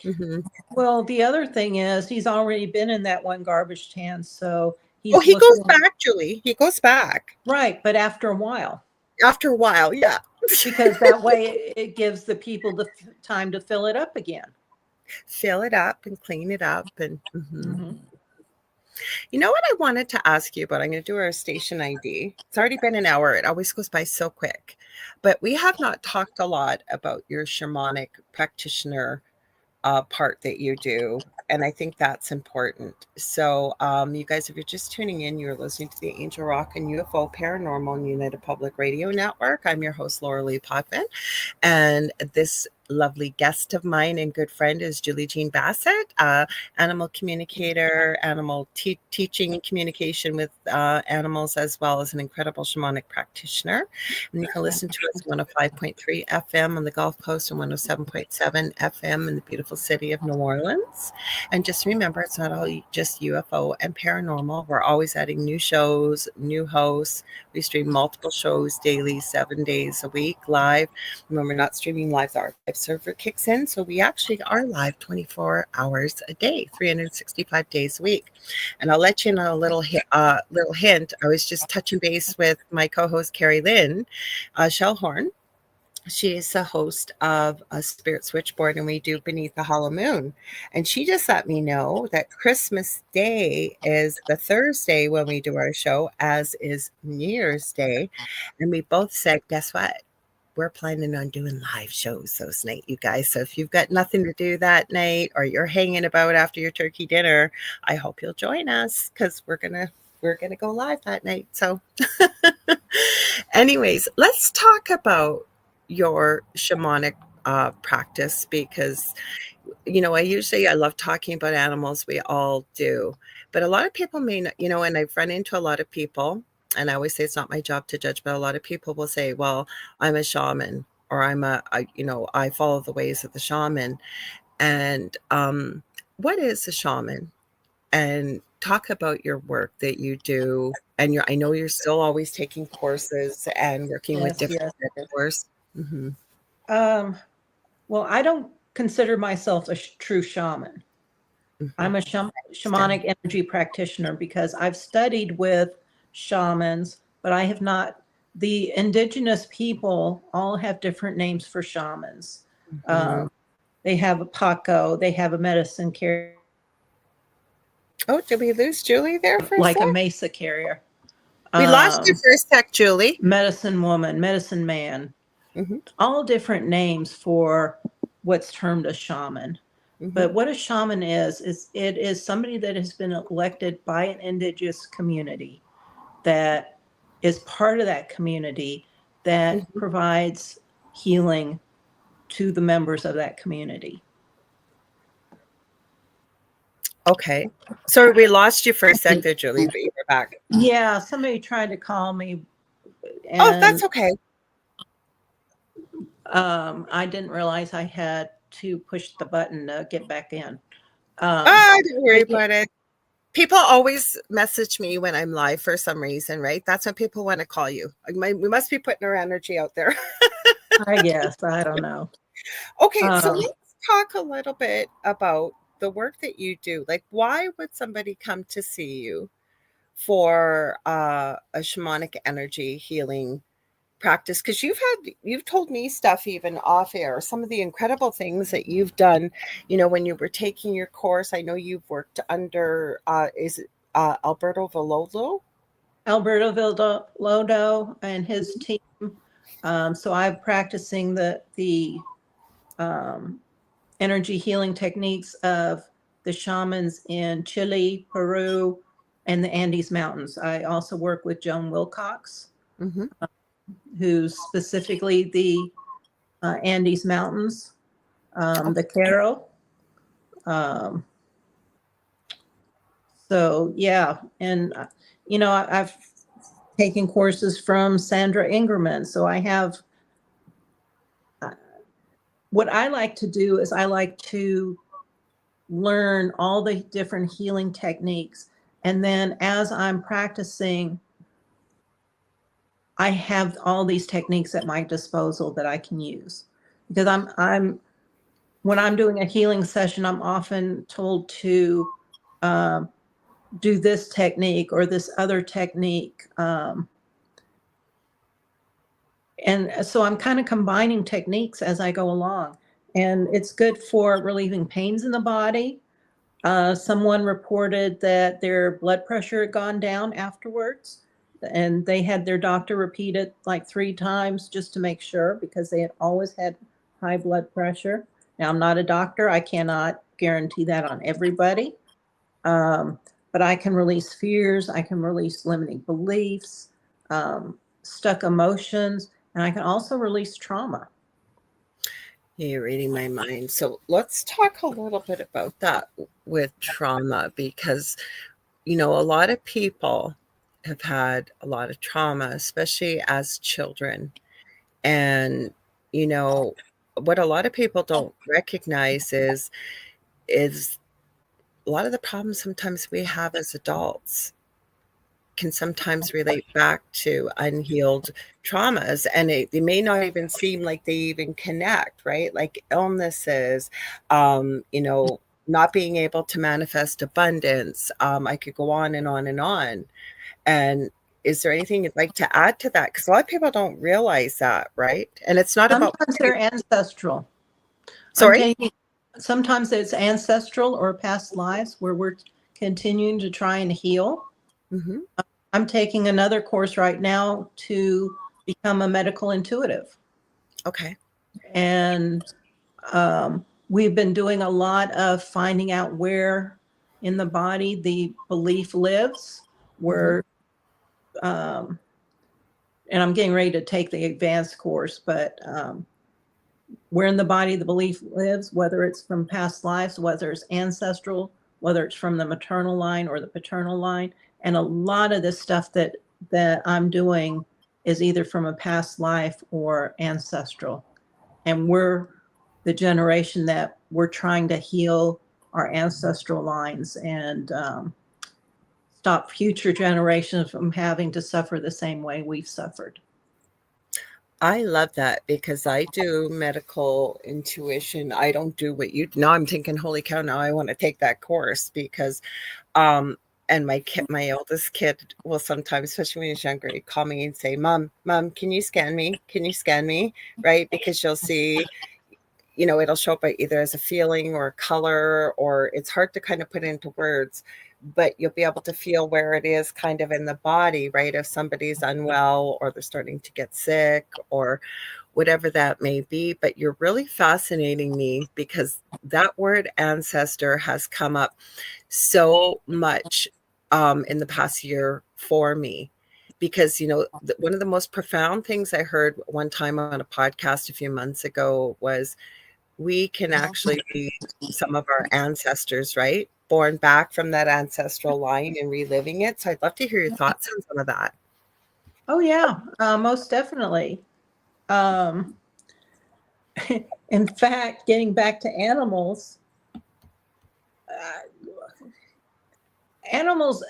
Mm-hmm. Well, the other thing is he's already been in that one garbage can, so Oh, he's he goes looking back, Julie. He goes back. right, but after a while. After a while, yeah. Because that way it gives the people the time to fill it up again. Fill it up and clean it up. And Mm-hmm. You know what I wanted to ask you about? I'm going to do our station ID. It's already been an hour. It always goes by so quick. But we have not talked a lot about your shamanic practitioner part that you do. And I think that's important. So, you guys, if you're just tuning in, you're listening to the Angel Rock and UFO Paranormal and United Public Radio Network. I'm your host, Lorilei Potvin. And this lovely guest of mine and good friend is Julie Jeanne Bassett, animal communicator, animal teaching and communication with animals, as well as an incredible shamanic practitioner. And you can listen to us on 105.3 FM on the Gulf Coast and 107.7 FM in the beautiful city of New Orleans. And just remember, it's not all just UFO and paranormal. We're always adding new shows, new hosts. We stream multiple shows daily, 7 days a week live. When we're not streaming live, the archive server kicks in. So we actually are live 24 hours a day, 365 days a week. And I'll let you know a little hint. I was just touching base with my co-host, Carrie Lynn Shellhorn. She is the host of a Spirit Switchboard, and we do Beneath the Hollow Moon. And she just let me know that Christmas Day is the Thursday when we do our show, as is New Year's Day. And we both said, guess what? We're planning on doing live shows those night, you guys. So if you've got nothing to do that night, or you're hanging about after your turkey dinner, I hope you'll join us, because we're gonna go live that night. So anyways, let's talk about your shamanic practice, because I love talking about animals. We all do, but a lot of people may not, and I've run into a lot of people, and I always say it's not my job to judge, but a lot of people will say, well, I'm a shaman, or I follow the ways of the shaman. And what is a shaman? And talk about your work that you do. And I know you're still always taking courses and working with different mentors. Mm-hmm. Well, I don't consider myself a true shaman. Mm-hmm. I'm a shamanic energy practitioner because I've studied with shamans, but I have not. The indigenous people all have different names for shamans. Mm-hmm. They have a Paco, they have a medicine carrier. Oh, did we lose Julie there for a like sec? A mesa carrier. We lost you for a sec, Julie. Medicine woman, medicine man. Mm-hmm. All different names for what's termed a shaman. Mm-hmm. But what a shaman is it is somebody that has been elected by an indigenous community, that is part of that community, that mm-hmm. provides healing to the members of that community. Okay. So we lost you for a sec there, Julie, but you're back. Yeah, somebody tried to call me. Oh, that's okay. I didn't realize I had to push the button to get back in. Don't worry about it. People always message me when I'm live for some reason, right? That's when people want to call you. We must be putting our energy out there. I guess. I don't know. Okay, so let's talk a little bit about the work that you do. Like, why would somebody come to see you for a shamanic energy healing practice? Because you've told me stuff even off air, some of the incredible things that you've done, when you were taking your course. I know you've worked under Alberto Villoldo and his team. So I'm practicing the energy healing techniques of the shamans in Chile, Peru, and the Andes Mountains. I also work with Joan Wilcox, mm-hmm. Who's specifically the Andes Mountains, the Caro. So, yeah. And, I've taken courses from Sandra Ingerman. So I have, what I like to do is I like to learn all the different healing techniques. And then as I'm practicing, I have all these techniques at my disposal that I can use, because when I'm doing a healing session, I'm often told to do this technique or this other technique. And so I'm kind of combining techniques as I go along, and it's good for relieving pains in the body. Someone reported that their blood pressure had gone down afterwards, and they had their doctor repeat it like 3 times just to make sure, because they had always had high blood pressure. Now, I'm not a doctor. I cannot guarantee that on everybody. But I can release fears. I can release limiting beliefs, stuck emotions, and I can also release trauma. You're reading my mind. So let's talk a little bit about that with trauma, because, a lot of people have had a lot of trauma, especially as children. And, what a lot of people don't recognize is a lot of the problems sometimes we have as adults can sometimes relate back to unhealed traumas, and they may not even seem like they even connect, right? Like illnesses, not being able to manifest abundance. I could go on and on and on. And is there anything you'd like to add to that? Because a lot of people don't realize that, right? And it's not about... Sometimes they're ancestral. Sorry? Sometimes it's ancestral or past lives where we're continuing to try and heal. Mm-hmm. I'm taking another course right now to become a medical intuitive. Okay. And we've been doing a lot of finding out where in the body the belief lives, where, and I'm getting ready to take the advanced course, but where in the body the belief lives, whether it's from past lives, whether it's ancestral, whether it's from the maternal line or the paternal line. And a lot of this stuff that I'm doing is either from a past life or ancestral. And we're the generation that we're trying to heal our ancestral lines and stop future generations from having to suffer the same way we've suffered. I love that, because I do medical intuition. I don't do what you do. Now I'm thinking, holy cow, now I want to take that course, because and my oldest kid will sometimes, especially when he's younger, he'd call me and say, Mom, can you scan me? Can you scan me? Right? Because you'll see, it'll show up either as a feeling or a color, or it's hard to kind of put into words, but you'll be able to feel where it is kind of in the body, right? If somebody's unwell or they're starting to get sick or whatever that may be. But you're really fascinating me, because that word ancestor has come up so much in the past year for me, because, one of the most profound things I heard one time on a podcast a few months ago was we can actually be some of our ancestors, right? Born back from that ancestral line and reliving it. So I'd love to hear your thoughts on some of that. Oh, yeah, most definitely. In fact, getting back to animals, animals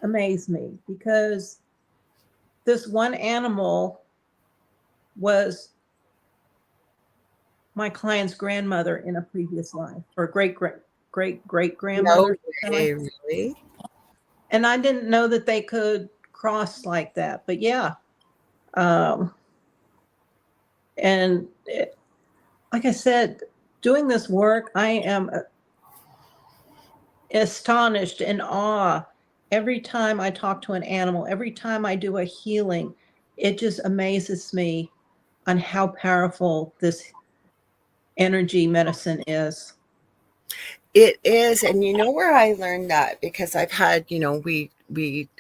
amaze me, because this one animal was my client's grandmother in a previous life, or great grandmother. No way, really? And I didn't know that they could cross like that, but yeah. And like I said, doing this work, I am astonished, in awe, every time I talk to an animal, every time I do a healing. It just amazes me on how powerful this energy medicine is. It is. And you know where I learned that? Because I've had, we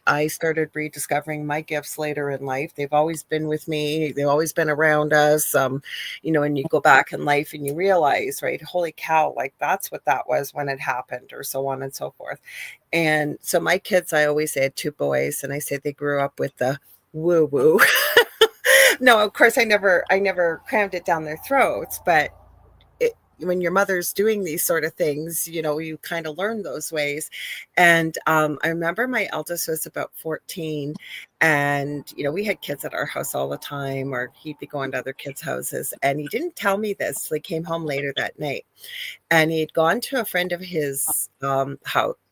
I started rediscovering my gifts later in life. They've always been with me. They've always been around us. And you go back in life and you realize, right, holy cow, like that's what that was when it happened, or so on and so forth. And so my kids, I always say, had two boys, and I say they grew up with the woo woo. No, of course I never crammed it down their throats, but when your mother's doing these sort of things, you kind of learn those ways. And I remember my eldest was about 14, and we had kids at our house all the time, or he'd be going to other kids' houses, and he didn't tell me this. He came home later that night, and he'd gone to a friend of his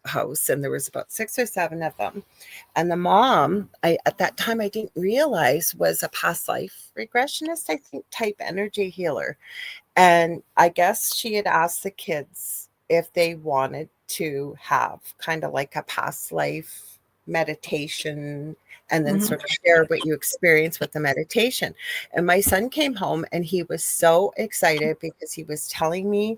house, and there was about 6 or 7 of them. And the mom, at that time I didn't realize, was a past life regressionist, I think, type energy healer. And I guess she had asked the kids if they wanted to have kind of like a past life meditation, and then sort of share what you experience with the meditation. And my son came home and he was so excited because he was telling me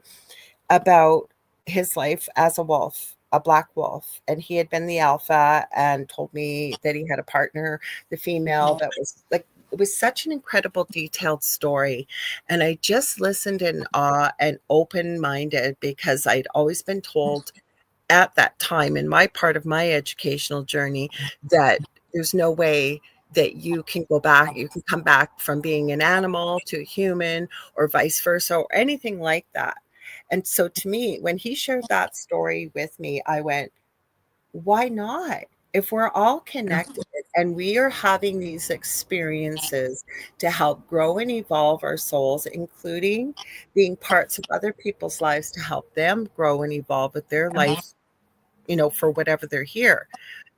about his life as a wolf, a black wolf. And he had been the alpha, and told me that he had a partner, the female, that was like, it was such an incredible detailed story. And I just listened in awe and open-minded, because I'd always been told at that time in my part of my educational journey that there's no way that you can come back from being an animal to a human, or vice versa, or anything like that. And so to me, when he shared that story with me, I went, why not? If we're all connected and we are having these experiences to help grow and evolve our souls, including being parts of other people's lives to help them grow and evolve with their life, for whatever they're here,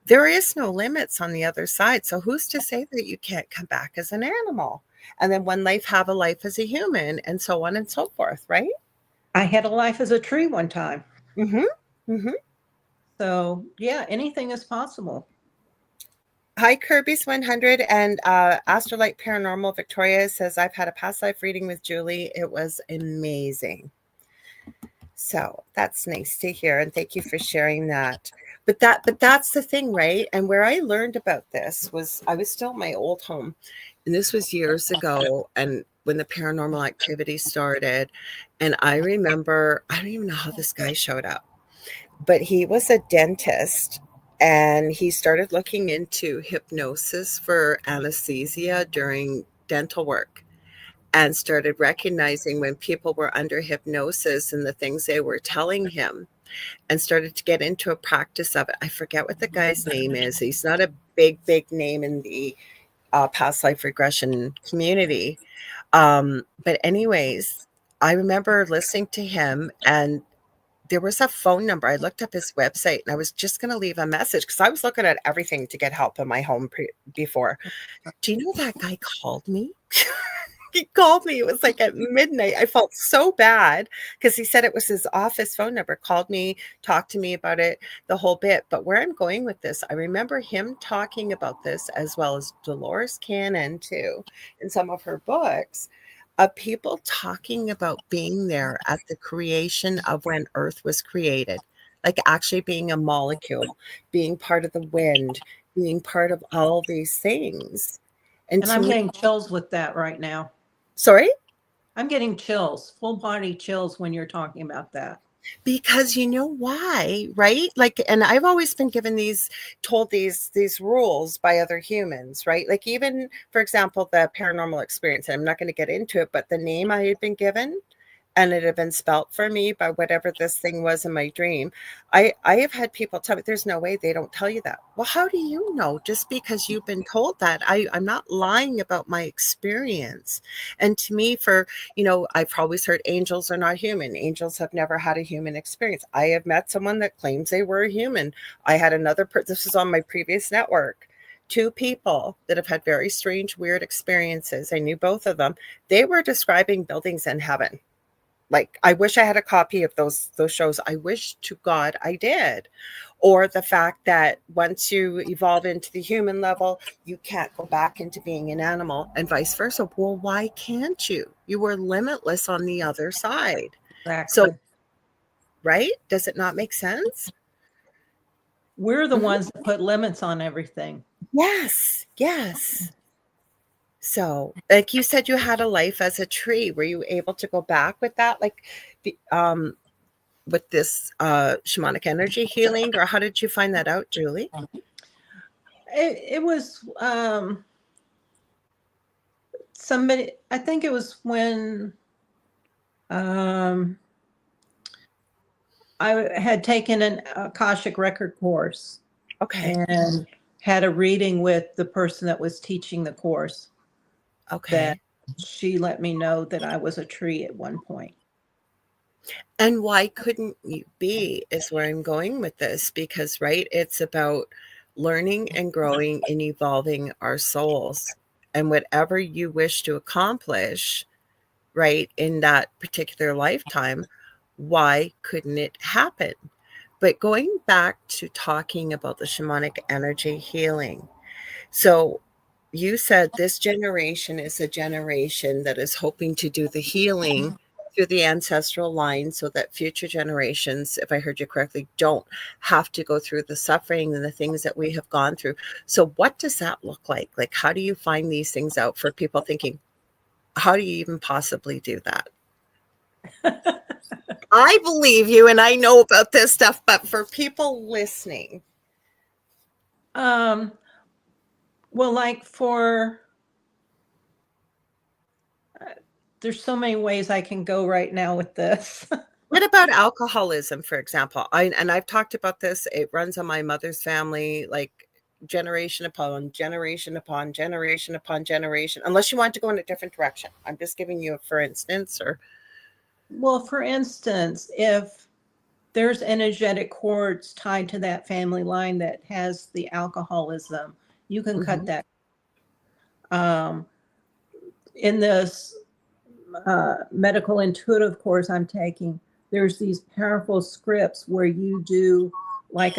there is no limits on the other side. So who's to say that you can't come back as an animal? And then one life, have a life as a human, and so on and so forth, right? I had a life as a tree one time. Mm-hmm. Mm-hmm. So yeah, anything is possible. Hi, Kirby's 100 and Astrolight Paranormal Victoria says, I've had a past life reading with Julie. It was amazing. So that's nice to hear. And thank you for sharing that. But that's the thing, right? And where I learned about this was, I was still in my old home, and this was years ago. And when the paranormal activity started, and I remember, I don't even know how this guy showed up, but he was a dentist, and he started looking into hypnosis for anesthesia during dental work, and started recognizing when people were under hypnosis and the things they were telling him, and started to get into a practice of it. I forget what the guy's name is. He's not a big name in the past life regression community. But anyways, I remember listening to him, and there was a phone number. I looked up his website, and I was just going to leave a message, because I was looking at everything to get help in my home before. Do you know that guy called me? He called me. It was like at midnight. I felt so bad, because he said it was his office phone number. Called me, talked to me about it, the whole bit. But where I'm going with this, I remember him talking about this, as well as Dolores Cannon too, in some of her books, of people talking about being there at the creation of when Earth was created, like actually being a molecule, being part of the wind, being part of all these things. And And to I'm me, getting chills with that right now. sorry? I'm getting chills, full body chills when you're talking about that. Because you know why, right? Like, and I've always been told these rules by other humans, right? Like, even for example, the paranormal experience, and I'm not going to get into it, but the name I had been given, and it had been spelt for me by whatever this thing was in my dream. I have had people tell me, there's no way they don't tell you that. Well, how do you know? Just because you've been told that. I'm not lying about my experience. And to me, I've always heard angels are not human. Angels have never had a human experience. I have met someone that claims they were a human. I had this was on my previous network. 2 people that have had very strange, weird experiences. I knew both of them. They were describing buildings in heaven. Like, I wish I had a copy of those shows. I wish to God I did. Or the fact that once you evolve into the human level, you can't go back into being an animal, and vice versa. Well, why can't you? You were limitless on the other side. Exactly. So, right? Does it not make sense? we're the ones that put limits on everything. Yes. Yes. So, like you said, you had a life as a tree. Were you able to go back with that? Like, with this shamanic energy healing, or how did you find that out, Julie? It was somebody, I think it was when I had taken an Akashic record course. Okay. And had a reading with the person that was teaching the course. Okay. That she let me know that I was a tree at one point. And why couldn't you be, is where I'm going with this, because, right, it's about learning and growing and evolving our souls. And whatever you wish to accomplish, right, in that particular lifetime, why couldn't it happen? But going back to talking about the shamanic energy healing. So you said this generation is a generation that is hoping to do the healing through the ancestral line so that future generations, if I heard you correctly, don't have to go through the suffering and the things that we have gone through. So what does that look like? Like, how do you find these things out for people thinking, how do you even possibly do that? I believe you and I know about this stuff, but for people listening. Well, like there's so many ways I can go right now with this. What about alcoholism, for example? I've talked about this. It runs on my mother's family, like generation upon generation upon generation upon generation, unless you want to go in a different direction. I'm just giving you a for instance, or Well, for instance, if there's energetic cords tied to that family line that has the alcoholism, you can cut that. In this medical intuitive course I'm taking, there's these powerful scripts where you do like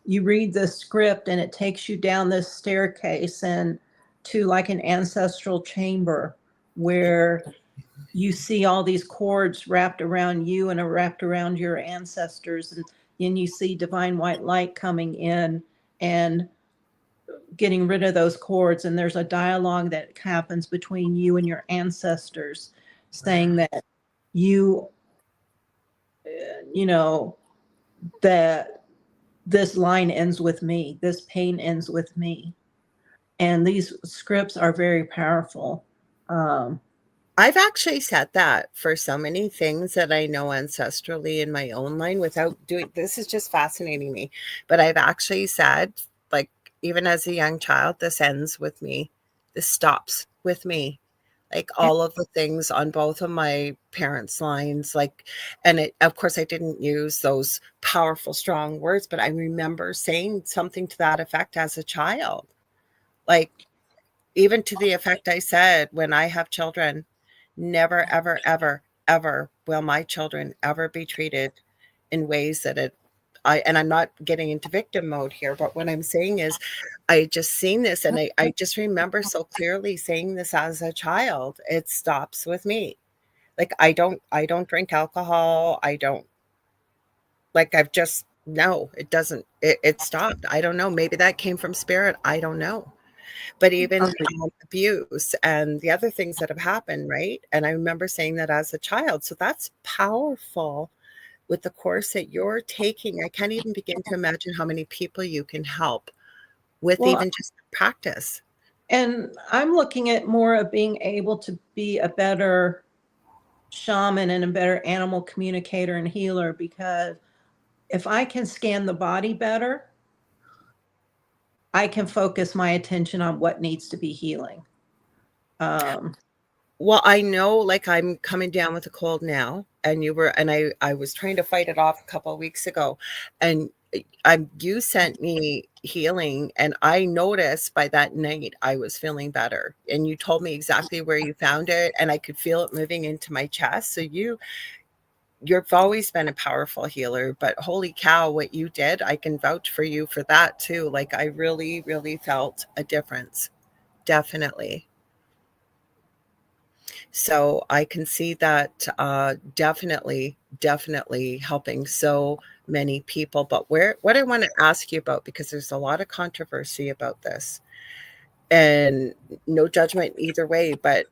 you read the script and it takes you down this staircase and to like an ancestral chamber where you see all these cords wrapped around you and are wrapped around your ancestors, and then you see divine white light coming in and getting rid of those cords, and there's a dialogue that happens between you and your ancestors saying that you know that this line ends with me, this pain ends with me, and these scripts are very powerful. I've actually said that for so many things that I know ancestrally in my own line without doing this is just fascinating me. But I've actually said, like, even as a young child, this ends with me. This stops with me. Like all of the things on both of my parents' lines, like, and it, of course, I didn't use those powerful, strong words, but I remember saying something to that effect as a child. Like, even to the effect I said, when I have children, never, ever, ever, ever will my children ever be treated in ways that and I'm not getting into victim mode here, but what I'm saying is I just seen this and I just remember so clearly saying this as a child. It stops with me. Like I don't drink alcohol. I don't, like, I've just, no, it doesn't, it stopped. I don't know. Maybe that came from spirit. I don't know. But even abuse and the other things that have happened, right? And I remember saying that as a child. So that's powerful with the course that you're taking. I can't even begin to imagine how many people you can help with even just practice. And I'm looking at more of being able to be a better shaman and a better animal communicator and healer, because if I can scan the body better, I can focus my attention on what needs to be healing. Well, I know, like, I'm coming down with a cold now, and I was trying to fight it off a couple of weeks ago, and you sent me healing, and I noticed by that night I was feeling better, and you told me exactly where you found it, and I could feel it moving into my chest. So you've always been a powerful healer, but holy cow, what you did, I can vouch for you for that too. Like, I really, really felt a difference. Definitely. So I can see that definitely, definitely helping so many people. But what I want to ask you about, because there's a lot of controversy about this, and no judgment either way, but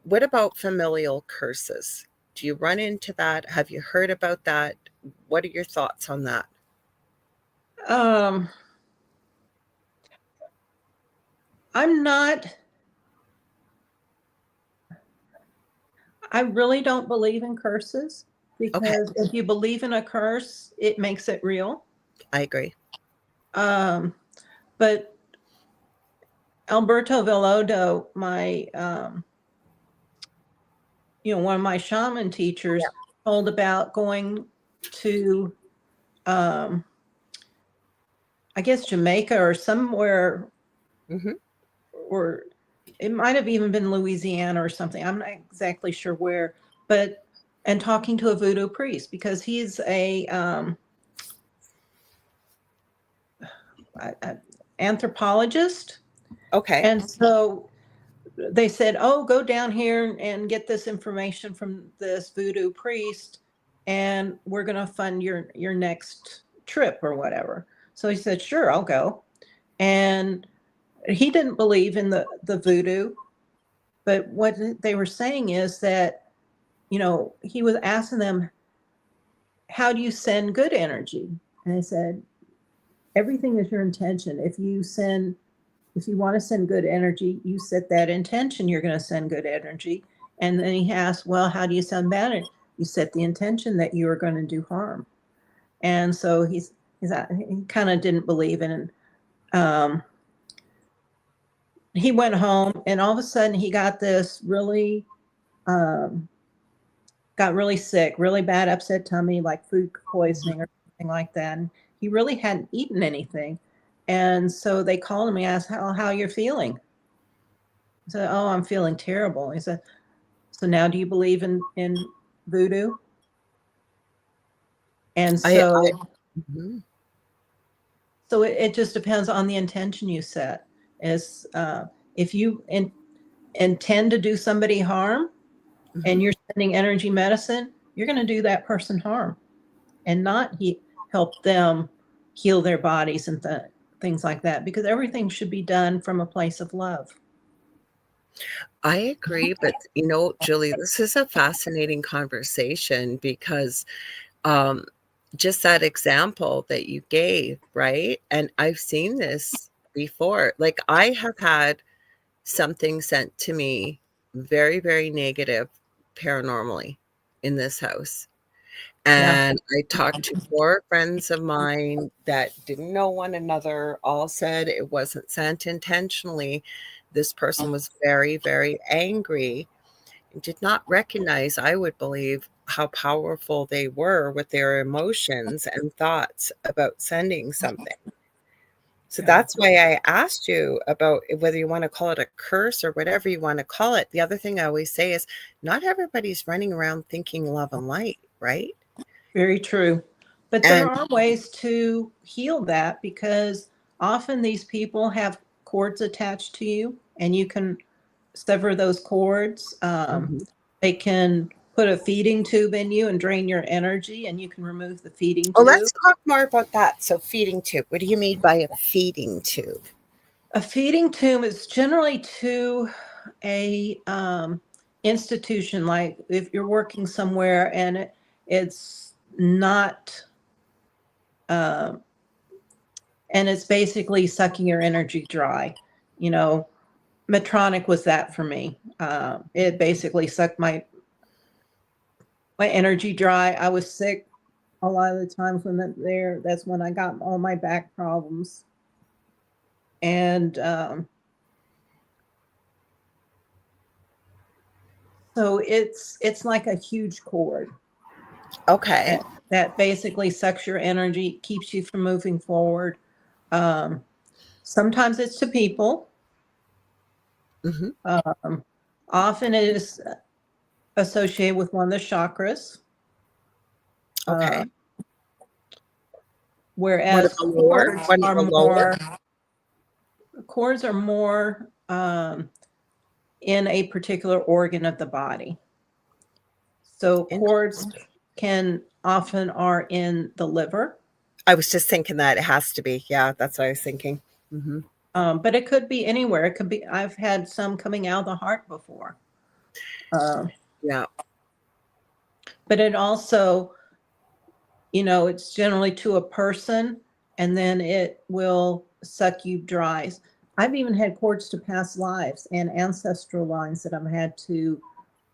what about familial curses? Do you run into that? Have you heard about that? What are your thoughts on that? Um, I'm not, I really don't believe in curses, Okay, because if you believe in a curse, it makes it real. I agree. But Alberto Velodo, my, one of my shaman teachers, told about going to, I guess, Jamaica or somewhere, Hmm. or it might have even been Louisiana or something. I'm not exactly sure where, and talking to a voodoo priest, because he's a anthropologist. Okay. And so they said, oh, go down here and get this information from this voodoo priest, and we're going to fund your next trip or whatever. So he said, sure, I'll go. And he didn't believe in the voodoo, but what they were saying is that, he was asking them, how do you send good energy? And they said, everything is your intention. If you want to send good energy, you set that intention, you're going to send good energy. And then he asked, well, how do you send bad energy? You set the intention that you are going to do harm. And so he kind of didn't believe in it. He went home, and all of a sudden he got this really, got really sick, really bad upset tummy, like food poisoning or something like that. And he really hadn't eaten anything. And so they called him and asked how you're feeling. I said, oh, I'm feeling terrible. He said, so now do you believe in voodoo? And I, so mhm. it just depends on the intention you set. Is if you intend to do somebody harm, Mhm. and you're sending energy medicine, you're going to do that person harm, and not help them heal their bodies and things like that, because everything should be done from a place of love. I agree, but Julie, this is a fascinating conversation because um, just that example that you gave, right? And I've seen this before. Like I have had something sent to me very, very negative paranormally in this house. Yeah, And I talked to 4 friends of mine that didn't know one another, all said it wasn't sent intentionally. This person was very, very angry and did not recognize, I would believe, how powerful they were with their emotions and thoughts about sending something. So yeah. that's why I asked you about whether you want to call it a curse or whatever you want to call it. The other thing I always say is not everybody's running around thinking love and light, right? Very true. But there And are ways to heal that, because often these people have cords attached to you, and you can sever those cords. mhm. They can put a feeding tube in you and drain your energy, and you can remove the feeding Oh, tube. let's talk more about that. So feeding tube. What do you mean by a feeding tube? A feeding tube is generally to a institution, like if you're working somewhere and it's not, um, and it's basically sucking your energy dry. You know, Medtronic was that for me. It basically sucked my energy dry. I was sick a lot of the times when that's when I got all my back problems. And so it's like a huge cord Okay. that basically sucks your energy, keeps you from moving forward. Um, Sometimes it's to people. Hmm. Um, Often it is associated with one of the chakras. Uh, Okay. One of Whereas the lower, one of the lower. cords are more, in a particular organ of the body. So cords can often are in the liver. I was just thinking that it has to be. Yeah, that's what I was thinking. Mm-hmm. But it could be anywhere. It could be, I've had some coming out of the heart before. Yeah. But it also, you know, it's generally to a person, and then it will suck you dry. I've even had cords to past lives and ancestral lines that I've had to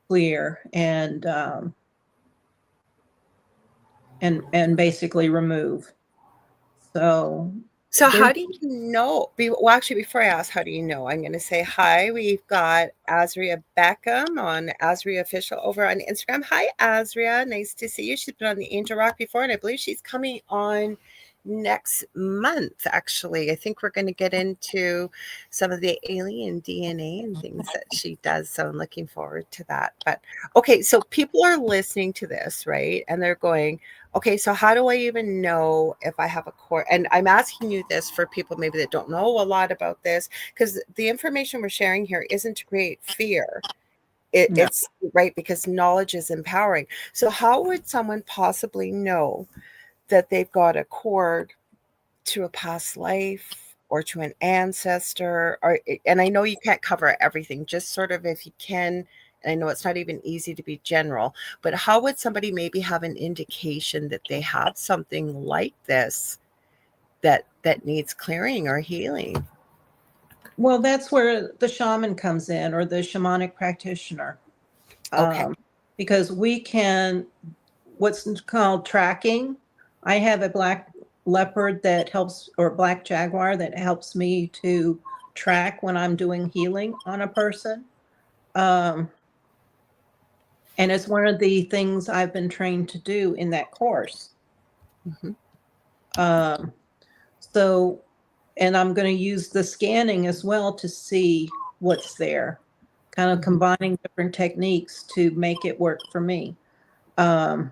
clear and basically remove. So how do you know? Well, actually, before I ask, how do you know? I'm going to say hi. We've got Azria Beckham on Azria Official over on Instagram. Hi, Azria. Nice to see you. She's been on the Angel Rock before, and I believe she's coming on next month, actually. I think we're going to get into some of the alien DNA and things that she does. So I'm looking forward to that. But okay, so people are listening to this, right? And they're going, okay, so how do I even know if I have a cord? And I'm asking you this for people maybe that don't know a lot about this, because the information we're sharing here isn't to create fear. It's right, because knowledge is empowering. So how would someone possibly know that they've got a cord to a past life or to an ancestor? And I know you can't cover everything, just sort of if you can. And I know it's not even easy to be general, but how would somebody maybe have an indication that they have something like this that needs clearing or healing? Well, that's where the shaman comes in, or the shamanic practitioner. Okay. Because we can, what's called tracking. I have a black leopard that helps, or black jaguar that helps me to track when I'm doing healing on a person. And it's one of the things I've been trained to do in that course. Mm-hmm. So, and I'm going to use the scanning as well to see what's there, kind of combining different techniques to make it work for me. I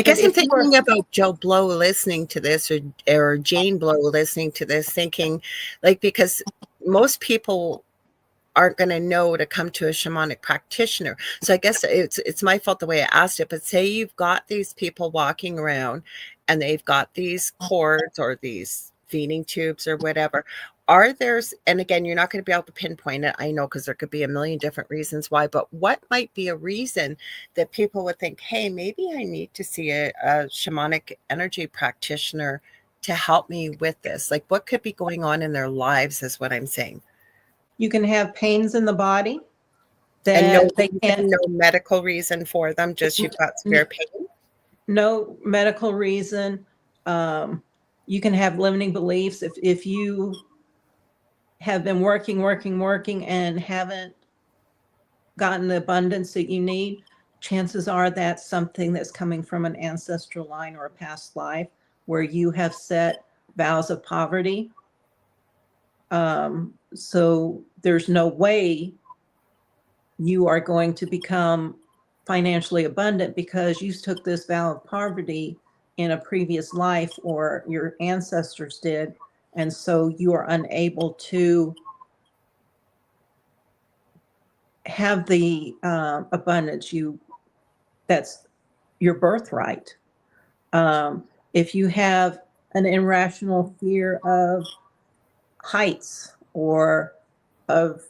guess I'm thinking about Joe Blow listening to this, or Jane Blow listening to this, thinking like, because most people aren't going to know to come to a shamanic practitioner. So I guess it's my fault the way I asked it, but say you've got these people walking around and they've got these cords or these feeding tubes or whatever. Are there's, and again, you're not going to be able to pinpoint it, I know, because there could be a million different reasons why, but what might be a reason that people would think, hey, maybe I need to see a shamanic energy practitioner to help me with this? Like, what could be going on in their lives is what I'm saying. You can have pains in the body and that no medical reason for them, just you've got severe pain. No medical reason. You can have limiting beliefs if you have been working and haven't gotten the abundance that you need. Chances are that's something that's coming from an ancestral line or a past life where you have set vows of poverty. So there's no way you are going to become financially abundant because you took this vow of poverty in a previous life, or your ancestors did. And so you are unable to have the abundance that's your birthright. If you have an irrational fear of heights or of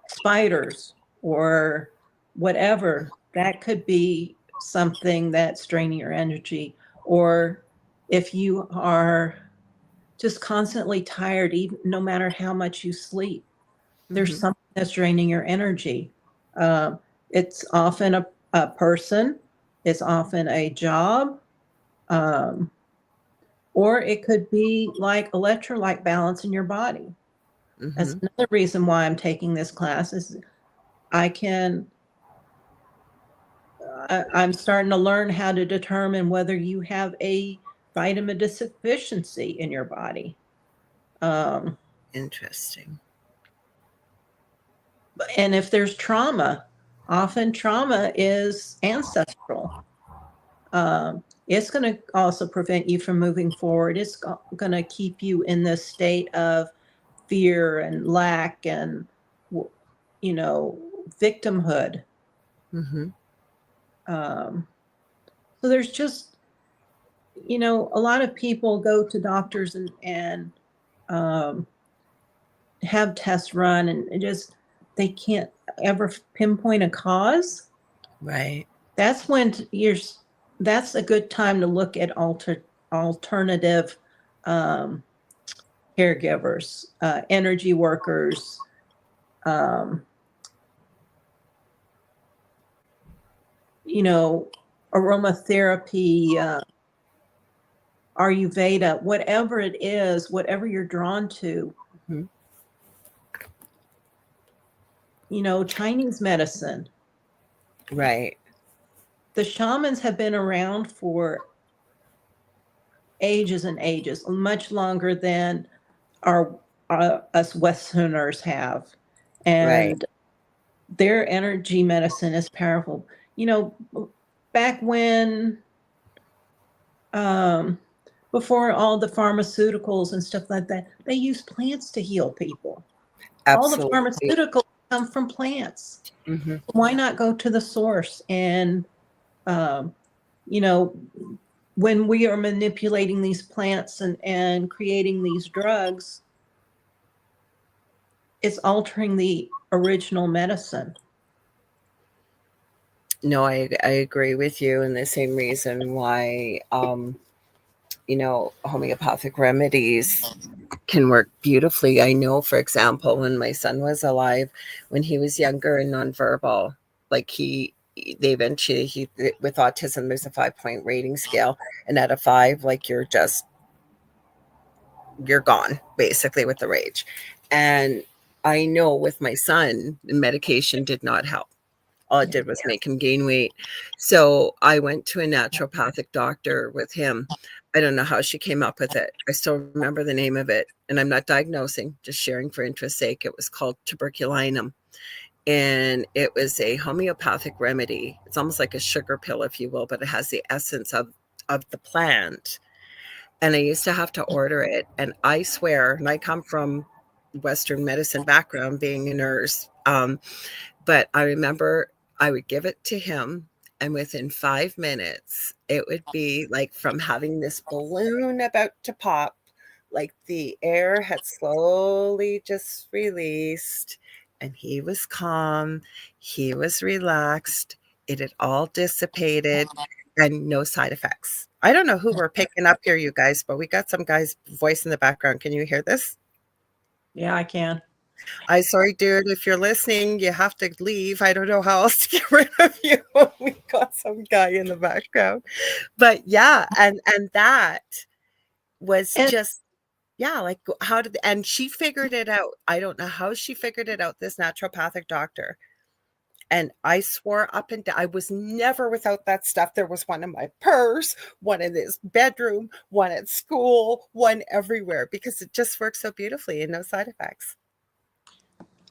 spiders or whatever, that could be something that's draining your energy. Or if you are just constantly tired, even no matter how much you sleep, there's something that's draining your energy. It's often a person, it's often a job, or it could be like electrolyte balance in your body. That's another reason why I'm taking this class, is I'm starting to learn how to determine whether you have a vitamin deficiency in your body. Interesting. And if there's trauma, often trauma is ancestral. It's going to also prevent you from moving forward. It's going to keep you in this state of fear and lack and, you know, victimhood. Mm-hmm. So there's just, you know, a lot of people go to doctors and have tests run and just, they can't ever pinpoint a cause. Right. That's when that's a good time to look at alternative caregivers, energy workers, you know, aromatherapy, Ayurveda, whatever it is, whatever you're drawn to. Mm-hmm. You know, Chinese medicine. Right. The shamans have been around for ages and ages, much longer than us Westerners have. Right. And their energy medicine is powerful. You know, back when, before all the pharmaceuticals and stuff like that, they used plants to heal people. All the Absolutely. pharmaceuticals come from plants. Mm-hmm. Why not go to the source? And, you know, when we are manipulating these plants and creating these drugs, it's altering the original medicine. No, I agree with you, and the same reason why you know, homeopathic remedies can work beautifully. I know, for example, when my son was alive, when he was younger and nonverbal, like they eventually, with autism, there's a 5-point rating scale, and out of 5, like you're gone basically with the rage. And I know with my son, the medication did not help. All it did was make him gain weight. So I went to a naturopathic doctor with him. I don't know how she came up with it. I still remember the name of it. And I'm not diagnosing, just sharing for interest's sake. It was called tuberculinum. And it was a homeopathic remedy. It's almost like a sugar pill, if you will, but it has the essence of the plant. And I used to have to order it. And I swear, and I come from Western medicine background, being a nurse, but I remember I would give it to him, and within 5 minutes, it would be like from having this balloon about to pop, like the air had slowly just released, and he was calm, he was relaxed, it had all dissipated, and no side effects. I don't know who we're picking up here, you guys, but we got some guy's voice in the background. Can you hear this? Yeah, I can. I sorry, dude, if you're listening, you have to leave. I don't know how else to get rid of you. We got some guy in the background. But yeah, and that was And just, yeah, like how did, and she figured it out. I don't know how she figured it out, this naturopathic doctor. And I swore up and down, I was never without that stuff. There was one in my purse, one in this bedroom, one at school, one everywhere, because it just works so beautifully and no side effects.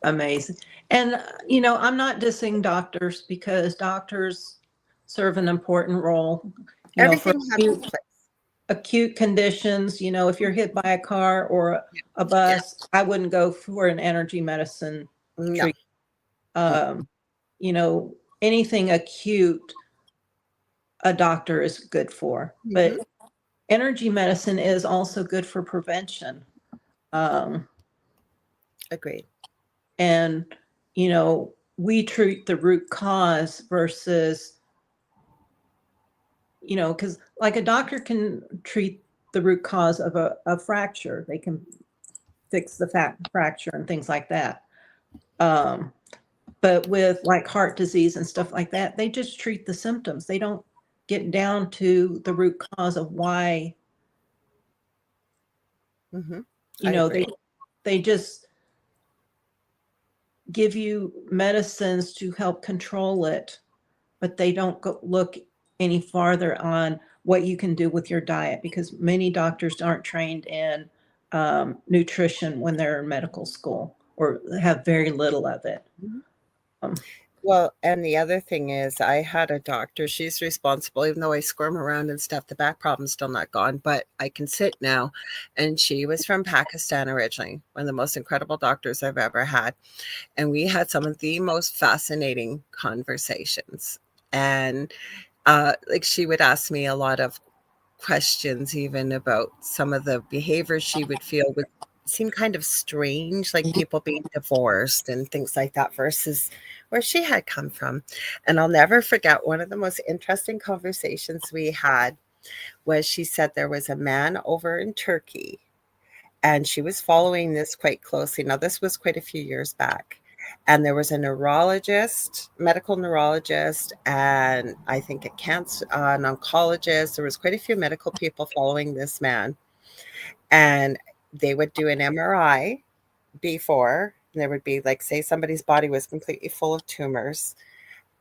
amazing. And, you know, I'm not dissing doctors because doctors serve an important role, you know, for Everything has its place. acute conditions. You know, if you're hit by a car or a Yeah. bus, I wouldn't go for an energy medicine No. treatment. You know, anything acute, a doctor is good for. But energy medicine is also good for prevention. Agreed. And, you know, we treat the root cause versus, you know, because like a doctor can treat the root cause of a fracture. They can fix the fracture and things like that. But with like heart disease and stuff like that, they just treat the symptoms. They don't get down to the root cause of why, you know, they just give you medicines to help control it, but they don't look any farther on what you can do with your diet because many doctors aren't trained in nutrition when they're in medical school or have very little of it. Well, and the other thing is I had a doctor, she's responsible, even though I squirm around and stuff, the back problem's still not gone, but I can sit now. And she was from Pakistan originally, one of the most incredible doctors I've ever had. And we had some of the most fascinating conversations. And like she would ask me a lot of questions, even about some of the behaviors she would feel would seem kind of strange, like people being divorced and things like that, versus where she had come from. And I'll never forget one of the most interesting conversations we had was she said there was a man over in Turkey and she was following this quite closely. Now, this was quite a few years back. And there was a neurologist, medical neurologist, and I think a cancer, an oncologist. There was quite a few medical people following this man. And they would do an MRI before. And there would be, like, say somebody's body was completely full of tumors.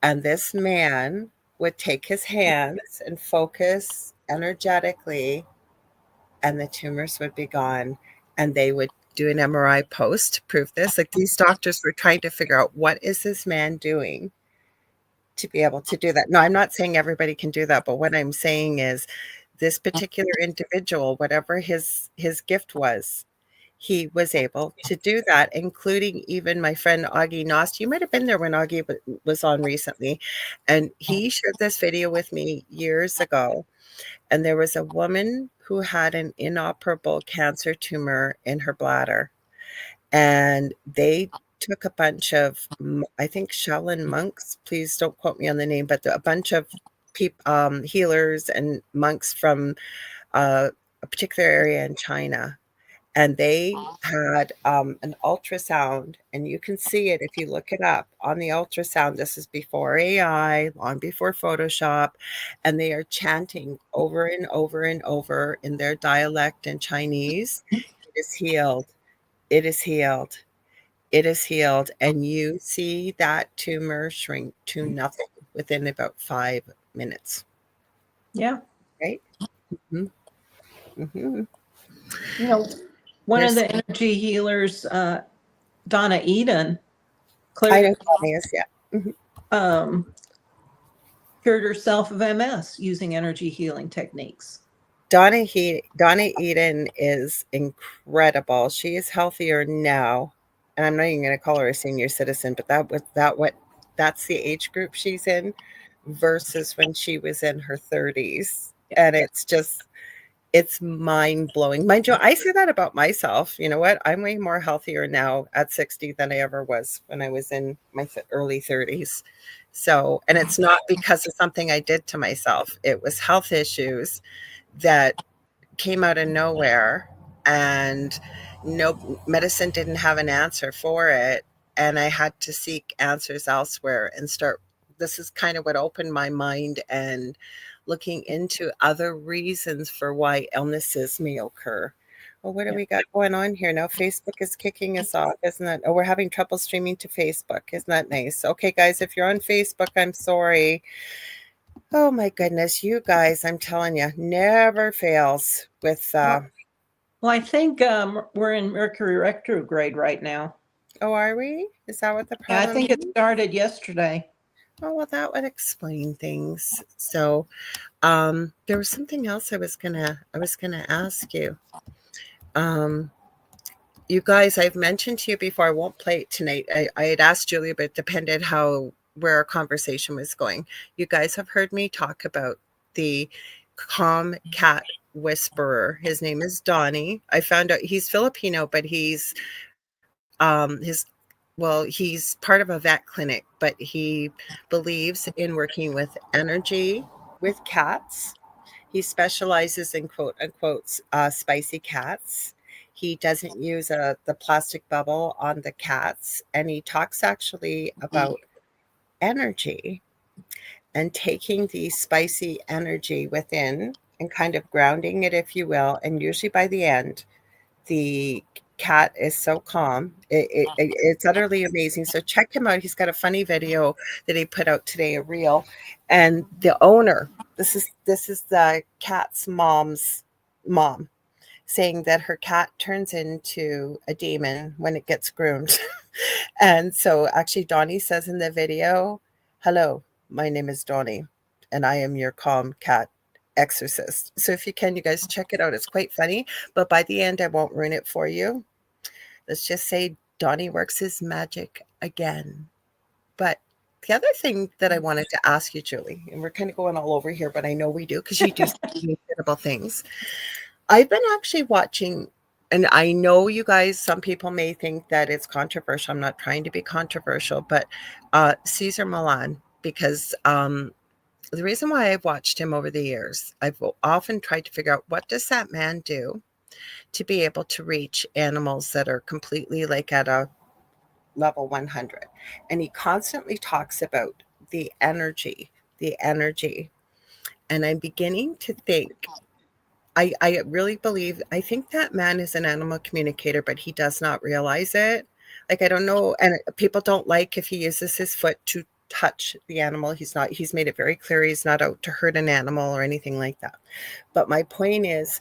And this man would take his hands and focus energetically and the tumors would be gone, and they would do an MRI post to prove this. Like, these doctors were trying to figure out, what is this man doing to be able to do that? No, I'm not saying everybody can do that, but what I'm saying is this particular individual, whatever his gift was, he was able to do that, including even my friend Augie Nost. You might have been there when Augie was on recently, and he shared this video with me years ago. And there was a woman who had an inoperable cancer tumor in her bladder. And they took a bunch of, I think, Shaolin monks. Please don't quote me on the name, but a bunch of healers and monks from a particular area in China. And they had an ultrasound, and you can see it if you look it up on the ultrasound. This is before AI, long before Photoshop, and they are chanting over and over and over in their dialect in Chinese, "It is healed. It is healed. It is healed." And you see that tumor shrink to nothing within about 5 minutes. Yeah. Right? Mm-hmm. Mm-hmm. You know, one of There's, the energy healers, Donna Eden, I know cleared, Connie is, yeah. Mm-hmm. cured herself of MS using energy healing techniques. Donna Eden is incredible. She is healthier now, and I'm not even going to call her a senior citizen, but that's the age group she's in versus when she was in her 30s, and it's mind blowing. Mind you, I say that about myself. You know what? I'm way more healthier now at 60 than I ever was when I was in my early 30s. So, and it's not because of something I did to myself. It was health issues that came out of nowhere, and no medicine didn't have an answer for it, and I had to seek answers elsewhere and start. This is kind of what opened my mind and looking into other reasons for why illnesses may occur. Well, what do we got going on here now? Facebook is kicking us off, isn't that? Oh, we're having trouble streaming to Facebook. Isn't that nice? Okay, guys, if you're on Facebook, I'm sorry. Oh my goodness, you guys, I'm telling you, never fails with Well, I think we're in Mercury retrograde right now. oh, are we? Is that what the Yeah, I problem think is? it started yesterday. Oh, well, that would explain things. So, there was something else I was gonna ask you. Um, you guys, I've mentioned to you before, I won't play it tonight. I had asked Julia, but it depended where our conversation was going. You guys have heard me talk about the calm cat whisperer. His name is Donnie. I found out he's Filipino, but his he's part of a vet clinic, but he believes in working with energy with cats. He specializes in quote unquote spicy cats. He doesn't use the plastic bubble on the cats, and he talks actually about energy and taking the spicy energy within and kind of grounding it, if you will. And usually by the end, the cat is so calm. It's utterly amazing. So check him out. He's got a funny video that he put out today, a reel. And the owner, this is the cat's mom's mom. saying that her cat turns into a demon when it gets groomed. And so actually Donnie says in the video, "Hello, my name is Donnie, and I am your calm cat exorcist." So if you can, you guys check it out. It's quite funny, but by the end, I won't ruin it for you. Let's just say Donnie works his magic again. But the other thing that I wanted to ask you, Julie, and we're kind of going all over here, but I know we do because you do some incredible things. I've been actually watching, and I know you guys, some people may think that it's controversial. I'm not trying to be controversial, but Cesar Millan, because the reason why I've watched him over the years, I've often tried to figure out what does that man do to be able to reach animals that are completely like at a level 100. And he constantly talks about the energy, the energy. And I'm beginning to think, I really believe, I think that man is an animal communicator, but he does not realize it. Like, I don't know. And people don't like if he uses his foot to touch the animal. He's made it very clear he's not out to hurt an animal or anything like that. But my point is,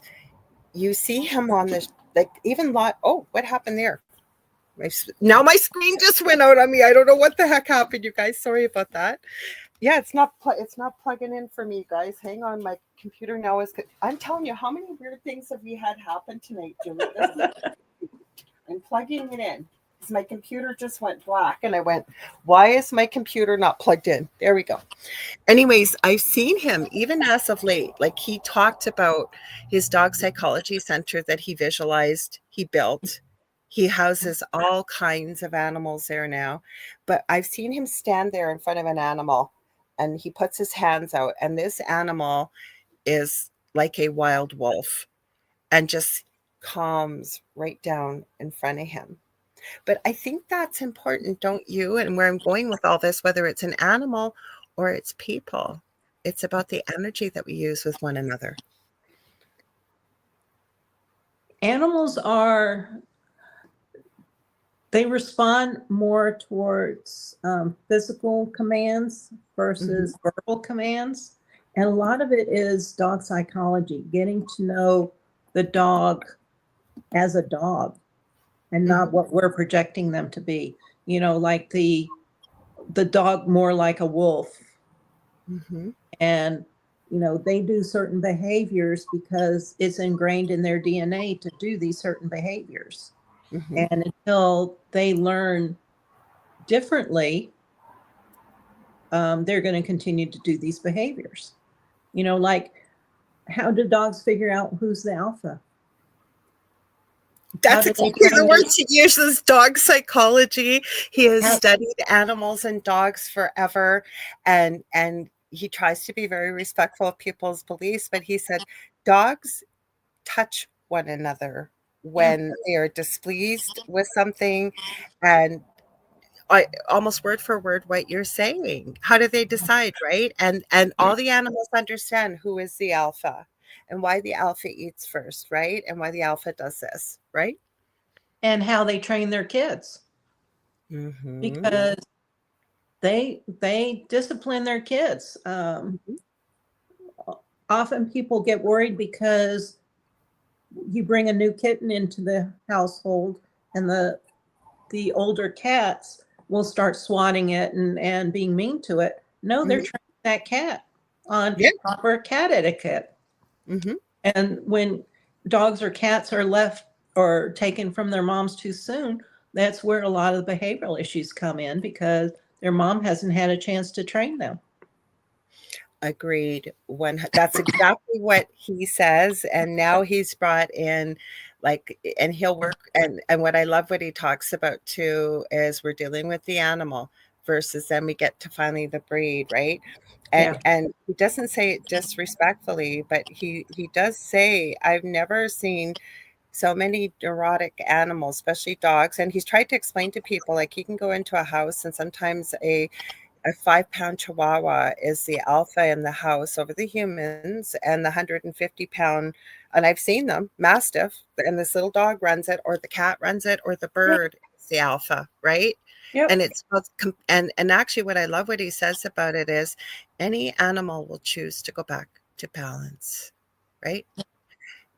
you see him on this, like even oh, what happened there? Now my screen just went out on me. I don't know what the heck happened, you guys. Sorry about that. Yeah, it's not plugging in for me, guys. Hang on, my computer now is. I'm telling you, how many weird things have we had happen tonight, Julie? I'm plugging it in. My computer just went black, and I went, "Why is my computer not plugged in?" There we go. Anyways, I've seen him even as of late. Like, he talked about his dog psychology center that he visualized, he built. He houses all kinds of animals there now. But I've seen him stand there in front of an animal, and he puts his hands out, and this animal is like a wild wolf and just calms right down in front of him. But I think that's important, don't you? And where I'm going with all this, whether it's an animal or it's people, it's about the energy that we use with one another. Animals they respond more towards physical commands versus verbal commands. And a lot of it is dog psychology, getting to know the dog as a dog and not what we're projecting them to be. You know, like the dog more like a wolf. And, you know, they do certain behaviors because it's ingrained in their DNA to do these certain behaviors. And until they learn differently, they're going to continue to do these behaviors. You know, like, how do dogs figure out who's the alpha? That's exactly the words he uses, dog psychology. He has studied animals and dogs forever, and he tries to be very respectful of people's beliefs, but he said dogs touch one another when they are displeased with something. And I almost word for word what you're saying. How do they decide, right? And all the animals understand who is the alpha and why the alpha eats first, right? And why the alpha does this, right? And how they train their kids. Because they discipline their kids. Often people get worried because you bring a new kitten into the household and the older cats will start swatting it and being mean to it. No, they're training that cat on proper cat etiquette. And when dogs or cats are left or taken from their moms too soon, that's where a lot of the behavioral issues come in, because their mom hasn't had a chance to train them. Agreed. That's exactly what he says. And now he's brought in, like, and he'll work. And what I love what he talks about too is we're dealing with the animal versus then we get to finally the breed, right? And he doesn't say it disrespectfully, but he does say, I've never seen so many neurotic animals, especially dogs. And he's tried to explain to people, like, he can go into a house and sometimes a 5-pound Chihuahua is the alpha in the house over the humans, and the 150-pound, and I've seen them, Mastiff, and this little dog runs it, or the cat runs it, or the bird is the alpha, right? And it's and actually what I love what he says about it is any animal will choose to go back to balance, right?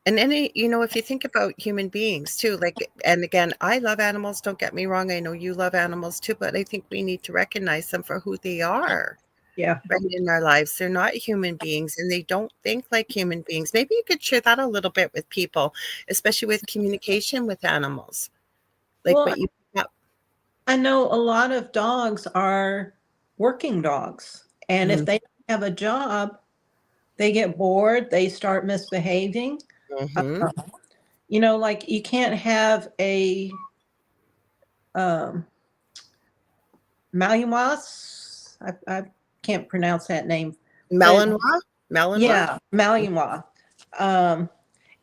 And any, if you think about human beings too, like, and again, I love animals, don't get me wrong. I know you love animals too, but I think we need to recognize them for who they are. Yeah. Right in our lives. They're not human beings and they don't think like human beings. Maybe you could share that a little bit with people, especially with communication with animals. Like Well, what you I know a lot of dogs are working dogs. And if Mhm. they don't have a job, they get bored, they start misbehaving. Mhm. Like you can't have a Malinois. I can't pronounce that name. But Malinois? Malinois? yeah, Malinois.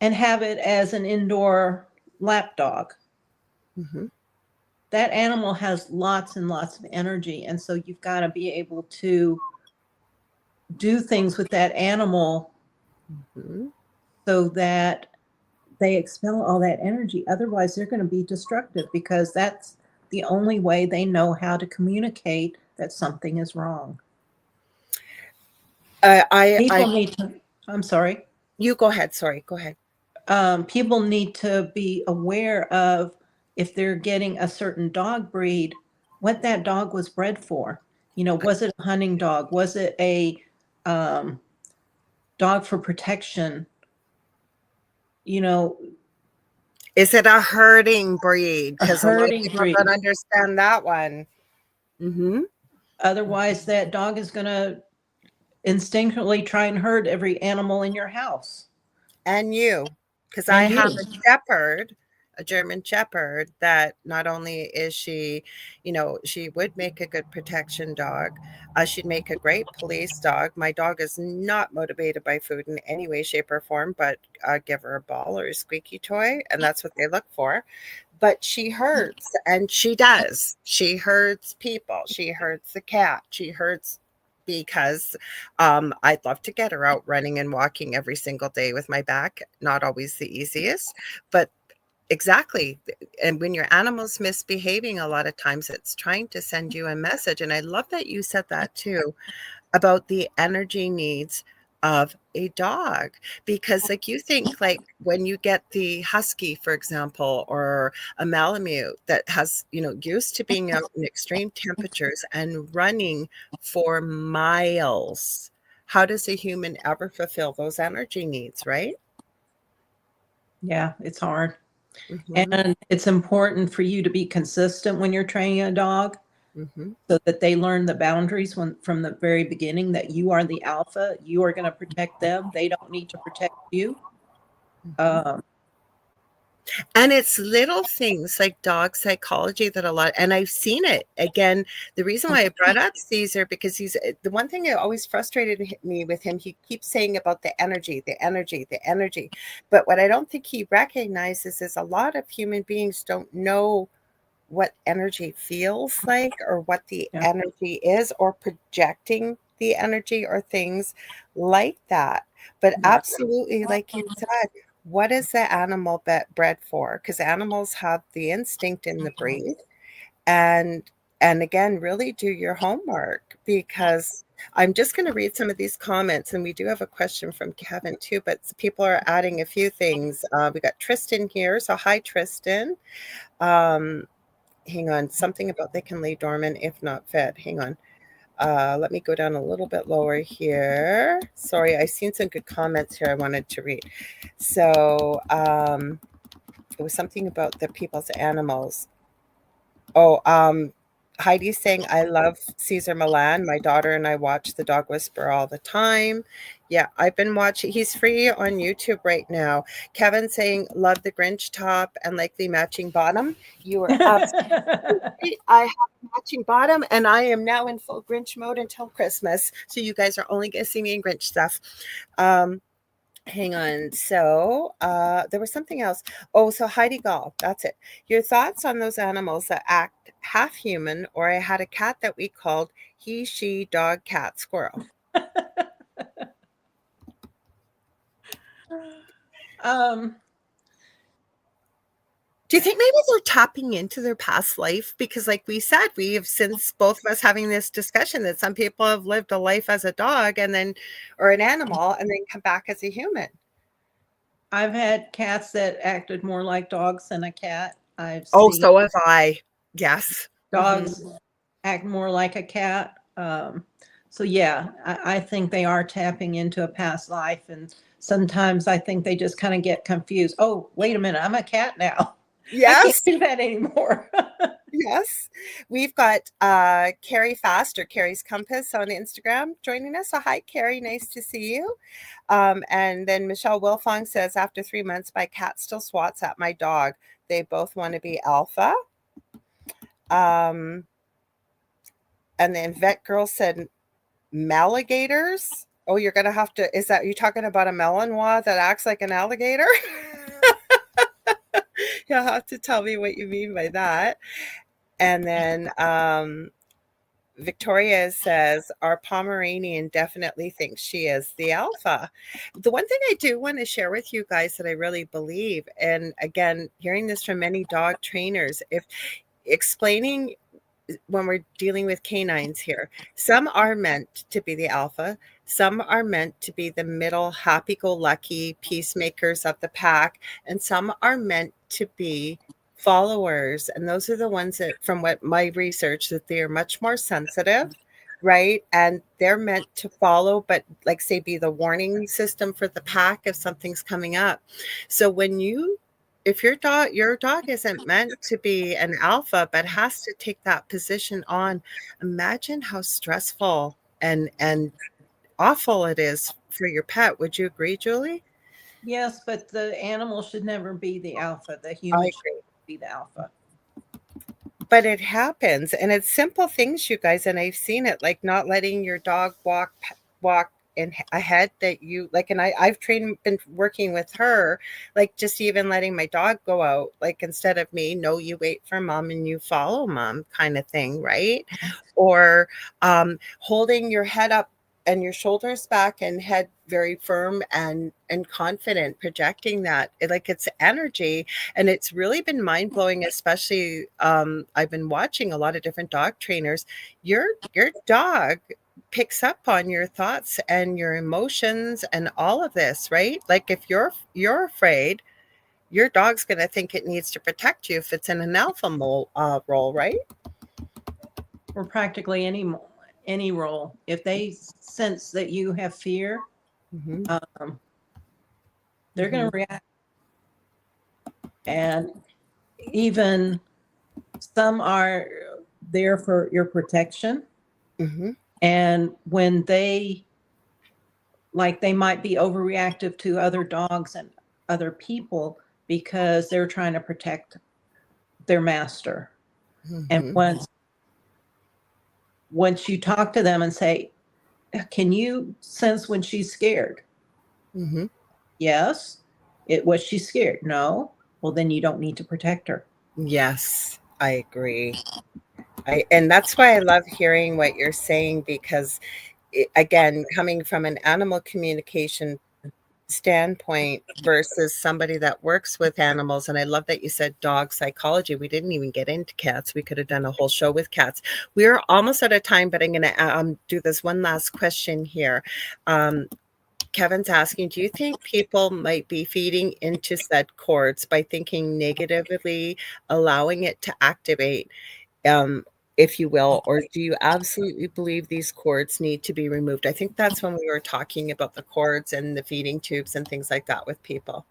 And have it as an indoor lap dog. Mhm. That animal has lots and lots of energy. And so you've got to be able to do things with that animal Mhm. so that they expel all that energy. Otherwise, they're going to be destructive because that's the only way they know how to communicate that something is wrong. People need to, I'm sorry. You go ahead. Sorry, go ahead. People need to be aware of if they're getting a certain dog breed, what that dog was bred for. Was it a hunting dog? Was it a dog for protection? Is it a herding breed? A Because a lot of herding people breed. don't understand that one. Mm-hmm. Otherwise, that dog is going to instinctively try and herd every animal in your house. And you, because I And have you. a shepherd, a German shepherd, that not only is she, she would make a good protection dog, she'd make a great police dog. My dog is not motivated by food in any way, shape, or form, but give her a ball or a squeaky toy, and that's what they look for. But she herds, and she does. She herds people. She herds the cat. She herds because I'd love to get her out running and walking every single day with my back. Not always the easiest, but exactly. And when your animal's misbehaving, a lot of times it's trying to send you a message. And I love that you said that too, about the energy needs of a dog, because like you think, like when you get the husky, for example, or a malamute that has used to being out in extreme temperatures and running for miles, how does a human ever fulfill those energy needs, right? Yeah, it's hard. Mm-hmm. And it's important for you to be consistent when you're training a dog Mm-hmm. so that they learn the boundaries from the very beginning, that you are the alpha. You are going to protect them. They don't need to protect you. Mm-hmm. Um, And it's little things like dog psychology that a lot, and I've seen it. Again, the reason why I brought up Caesar, because he's the one thing that always frustrated me with him, he keeps saying about the energy, the energy, the energy. But what I don't think he recognizes is a lot of human beings don't know what energy feels like or what the yeah. energy is, or projecting the energy or things like that. But absolutely, like you said, what is the animal bred for? Because animals have the instinct in the breed. And again, really do your homework, because I'm just going to read some of these comments, and we do have a question from Kevin too, but people are adding a few things. We got Tristan here. So hi, Tristan. Hang on, something about they can lay dormant if not fed. Hang on. Let me go down a little bit lower here. Sorry, I've seen some good comments here I wanted to read. So it was something about the people's animals. Oh, Heidi's saying, I love Caesar Milan. My daughter and I watch The Dog Whisperer all the time. Yeah, I've been watching. He's free on YouTube right now. Kevin saying, love the Grinch top and like the matching bottom. You are absolutely. I have a matching bottom, and I am now in full Grinch mode until Christmas. So you guys are only going to see me in Grinch stuff. Hang on. So there was something else. Oh, so Heidi Gall, that's it. Your thoughts on those animals that act half human, or I had a cat that we called he, she, dog, cat, squirrel. um, Do you think maybe they're tapping into their past life? Because like we said, we have, since both of us having this discussion, that some people have lived a life as a dog and then, or an animal, and then come back as a human. I've had cats that acted more like dogs than a cat. I've Oh, seen so have I. Yes. dogs act more like a cat. So yeah, I think they are tapping into a past life, and sometimes I think they just kind of get confused. Oh, wait a minute, I'm a cat now. I can't Yes. do that anymore. Yes. We've got Carrie Fast, or Carrie's Compass, on Instagram joining us. So hi, Carrie. Nice to see you. And then Michelle Wilfong says, after 3 months, my cat still swats at my dog. They both want to be alpha. And then Vet Girl said, Maligators. Oh, you're gonna have to. Is that you talking about a Malinois that acts like an alligator? You'll have to tell me what you mean by that. And then Victoria says, our Pomeranian definitely thinks she is the alpha. The one thing I do want to share with you guys that I really believe, and again, hearing this from many dog trainers, if explaining when we're dealing with canines here, some are meant to be the alpha, some are meant to be the middle, happy-go-lucky peacemakers of the pack, and some are meant to be followers. And those are the ones that, from what my research, that they are much more sensitive, right? And they're meant to follow, but like say be the warning system for the pack if something's coming up. So when you if your dog isn't meant to be an alpha but has to take that position on, imagine how stressful and awful it is for your pet. Would you agree, Julie? Yes, but the animal should never be the alpha. The I human should agree. be the alpha. But it happens, and it's simple things, you guys, and I've seen it, like not letting your dog walk in ahead that you like. And I've been working with her, like just even letting my dog go out, like instead of me, no, you wait for mom and you follow mom, kind of thing, right? Or holding your head up and your shoulders back and head very firm and confident, projecting that like it's energy. And it's really been mind-blowing, especially I've been watching a lot of different dog trainers. Your dog picks up on your thoughts and your emotions and all of this, right? Like if you're afraid, your dog's going to think it needs to protect you if it's in an alpha role, right? Or practically any role. If they sense that you have fear, Mm-hmm. They're going to react. And even some are there for your protection. Mm-hmm. And when they might be overreactive to other dogs and other people because they're trying to protect their master. Mm-hmm. And once you talk to them and say, can you sense when she's scared? Mm-hmm. Yes. Was she scared? No. Well, then you don't need to protect her. Yes, I agree. And that's why I love hearing what you're saying, because again, coming from an animal communication standpoint versus somebody that works with animals. And I love that you said dog psychology. We didn't even get into cats. We could have done a whole show with cats. We're almost out of time, but I'm going to do this one last question here. Kevin's asking, do you think people might be feeding into said cords by thinking negatively, allowing it to activate, um, if you will, or do you absolutely believe these cords need to be removed? I think that's when we were talking about the cords and the feeding tubes and things like that with people.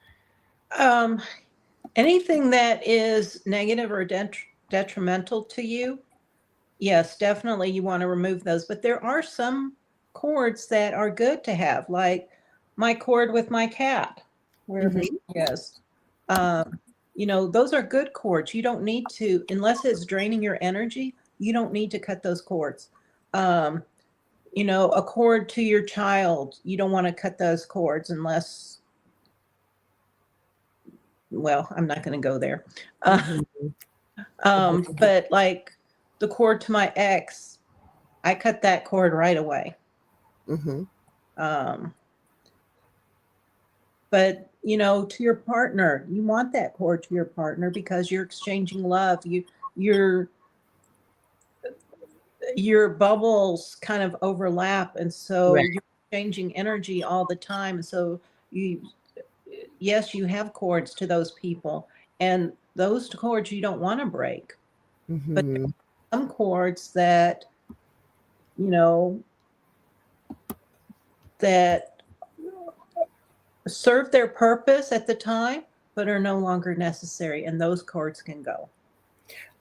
Anything that is negative or detrimental to you, yes, definitely you want to remove those. But there are some cords that are good to have, like my cord with my cat, wherever she is. Those are good cords. You don't need to, unless it's draining your energy, you don't need to cut those cords. A cord to your child, you don't want to cut those cords unless, well, I'm not going to go there. But like the cord to my ex, I cut that cord right away. But to your partner, you want that cord to your partner because you're exchanging love. Your bubbles kind of overlap, and so you're changing energy all the time. So yes, you have cords to those people, and those cords you don't want to break. But there are some cords that, you know, that serve their purpose at the time, but are no longer necessary, and those cords can go.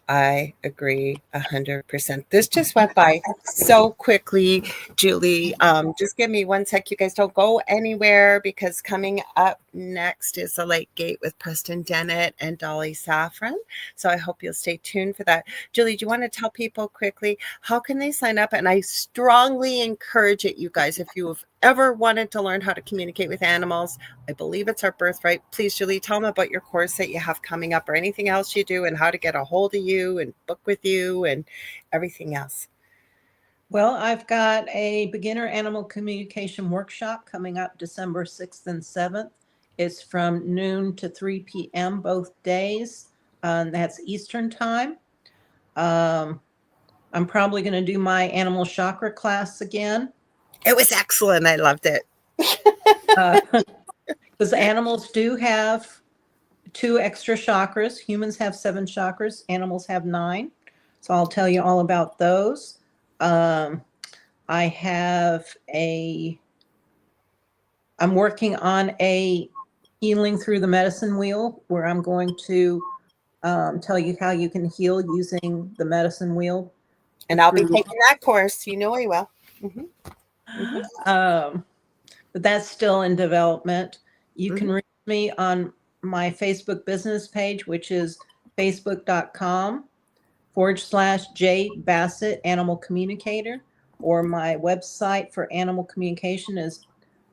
I agree 100%. This just went by so quickly, Julie. Just give me one sec. You guys don't go anywhere, because coming up next is The Late Gate with Preston Dennett and Dolly Saffron. So I hope you'll stay tuned for that. Julie, do you want to tell people quickly how can they sign up? And I strongly encourage it, you guys, if you have ever wanted to learn how to communicate with animals, I believe it's our birthright. Please, Julie, tell them about your course that you have coming up, or anything else you do, and how to get a hold of you and book with you and everything else. Well, I've got a beginner animal communication workshop coming up December 6th and 7th. It's from noon to 3 p.m. both days. That's Eastern time. I'm probably going to do my animal chakra class again. It was excellent. I loved it. Because animals do have 2 extra chakras. Humans have 7 chakras. Animals have 9. So I'll tell you all about those. I'm working on a healing through the medicine wheel, where I'm going to tell you how you can heal using the medicine wheel. And I'll be taking that course. You know I will. But that's still in development. You can reach me on my Facebook business page, which is facebook.com/J Bassett Animal Communicator, or my website for animal communication is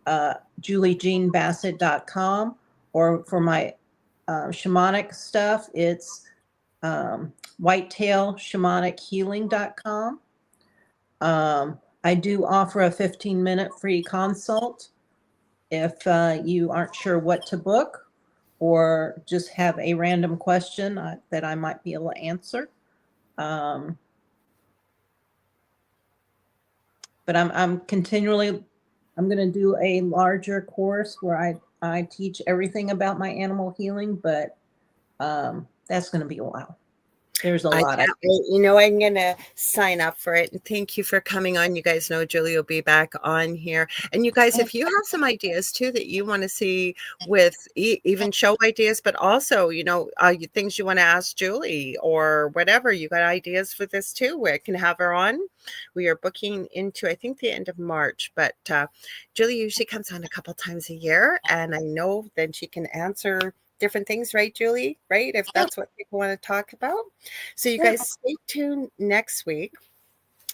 JulieJeanneBassett.com, or for my shamanic stuff, it's whitetailshamanichealing.com. I do offer a 15-minute free consult if you aren't sure what to book, or just have a random question that I might be able to answer. But I'm going to do a larger course where I teach everything about my animal healing, but that's going to be a while. There's a lot. I'm going to sign up for it. And thank you for coming on. You guys know Julie will be back on here. And you guys, if you have some ideas too that you want to see with even show ideas, but also, things you want to ask Julie or whatever, you got ideas for this too, where I can have her on. We are booking into, I think, the end of March, but Julie usually comes on a couple times a year. And I know then she can answer different things, right, Julie? Right? If that's what people want to talk about. So you guys stay tuned next week.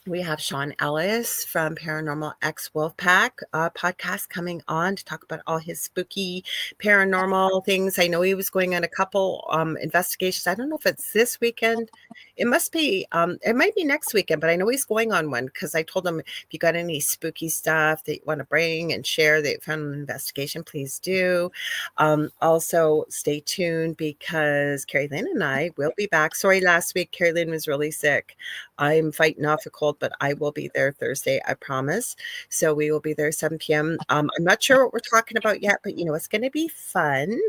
We have Sean Ellis from Paranormal X Wolfpack podcast coming on to talk about all his spooky paranormal things. I know he was going on a couple investigations. I don't know if it's this weekend. It must be. It might be next weekend, but I know he's going on one, because I told him, if you got any spooky stuff that you want to bring and share that you found an investigation, please do. Also, stay tuned, because Carrie Lynn and I will be back. Sorry, last week Carrie Lynn was really sick. I'm fighting off a cold, but I will be there Thursday, I promise. So we will be there 7 p.m. I'm not sure what we're talking about yet, but it's going to be fun.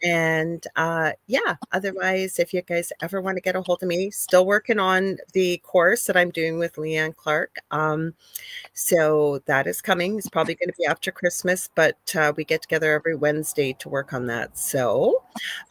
And otherwise, if you guys ever want to get a hold of me, still working on the course that I'm doing with Leanne Clark. So that is coming. It's probably going to be after Christmas, but we get together every Wednesday to work on that. So,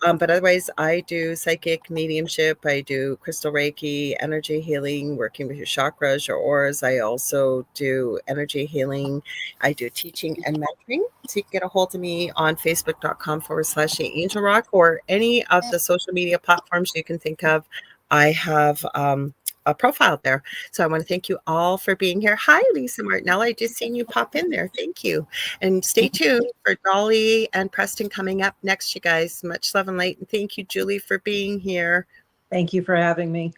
but otherwise, I do psychic mediumship. I do crystal Reiki, energy healing, working with your chakras, your auras. I also do energy healing. I do teaching and mentoring. So you can get a hold of me on facebook.com/Angel Rock, or any of the social media platforms you can think of. I have a profile there. So I want to thank you all for being here. Hi, Lisa Martinella. I just seen you pop in there. Thank you. And stay tuned for Dolly and Preston coming up next, you guys. Much love and light. And thank you, Julie, for being here. Thank you for having me.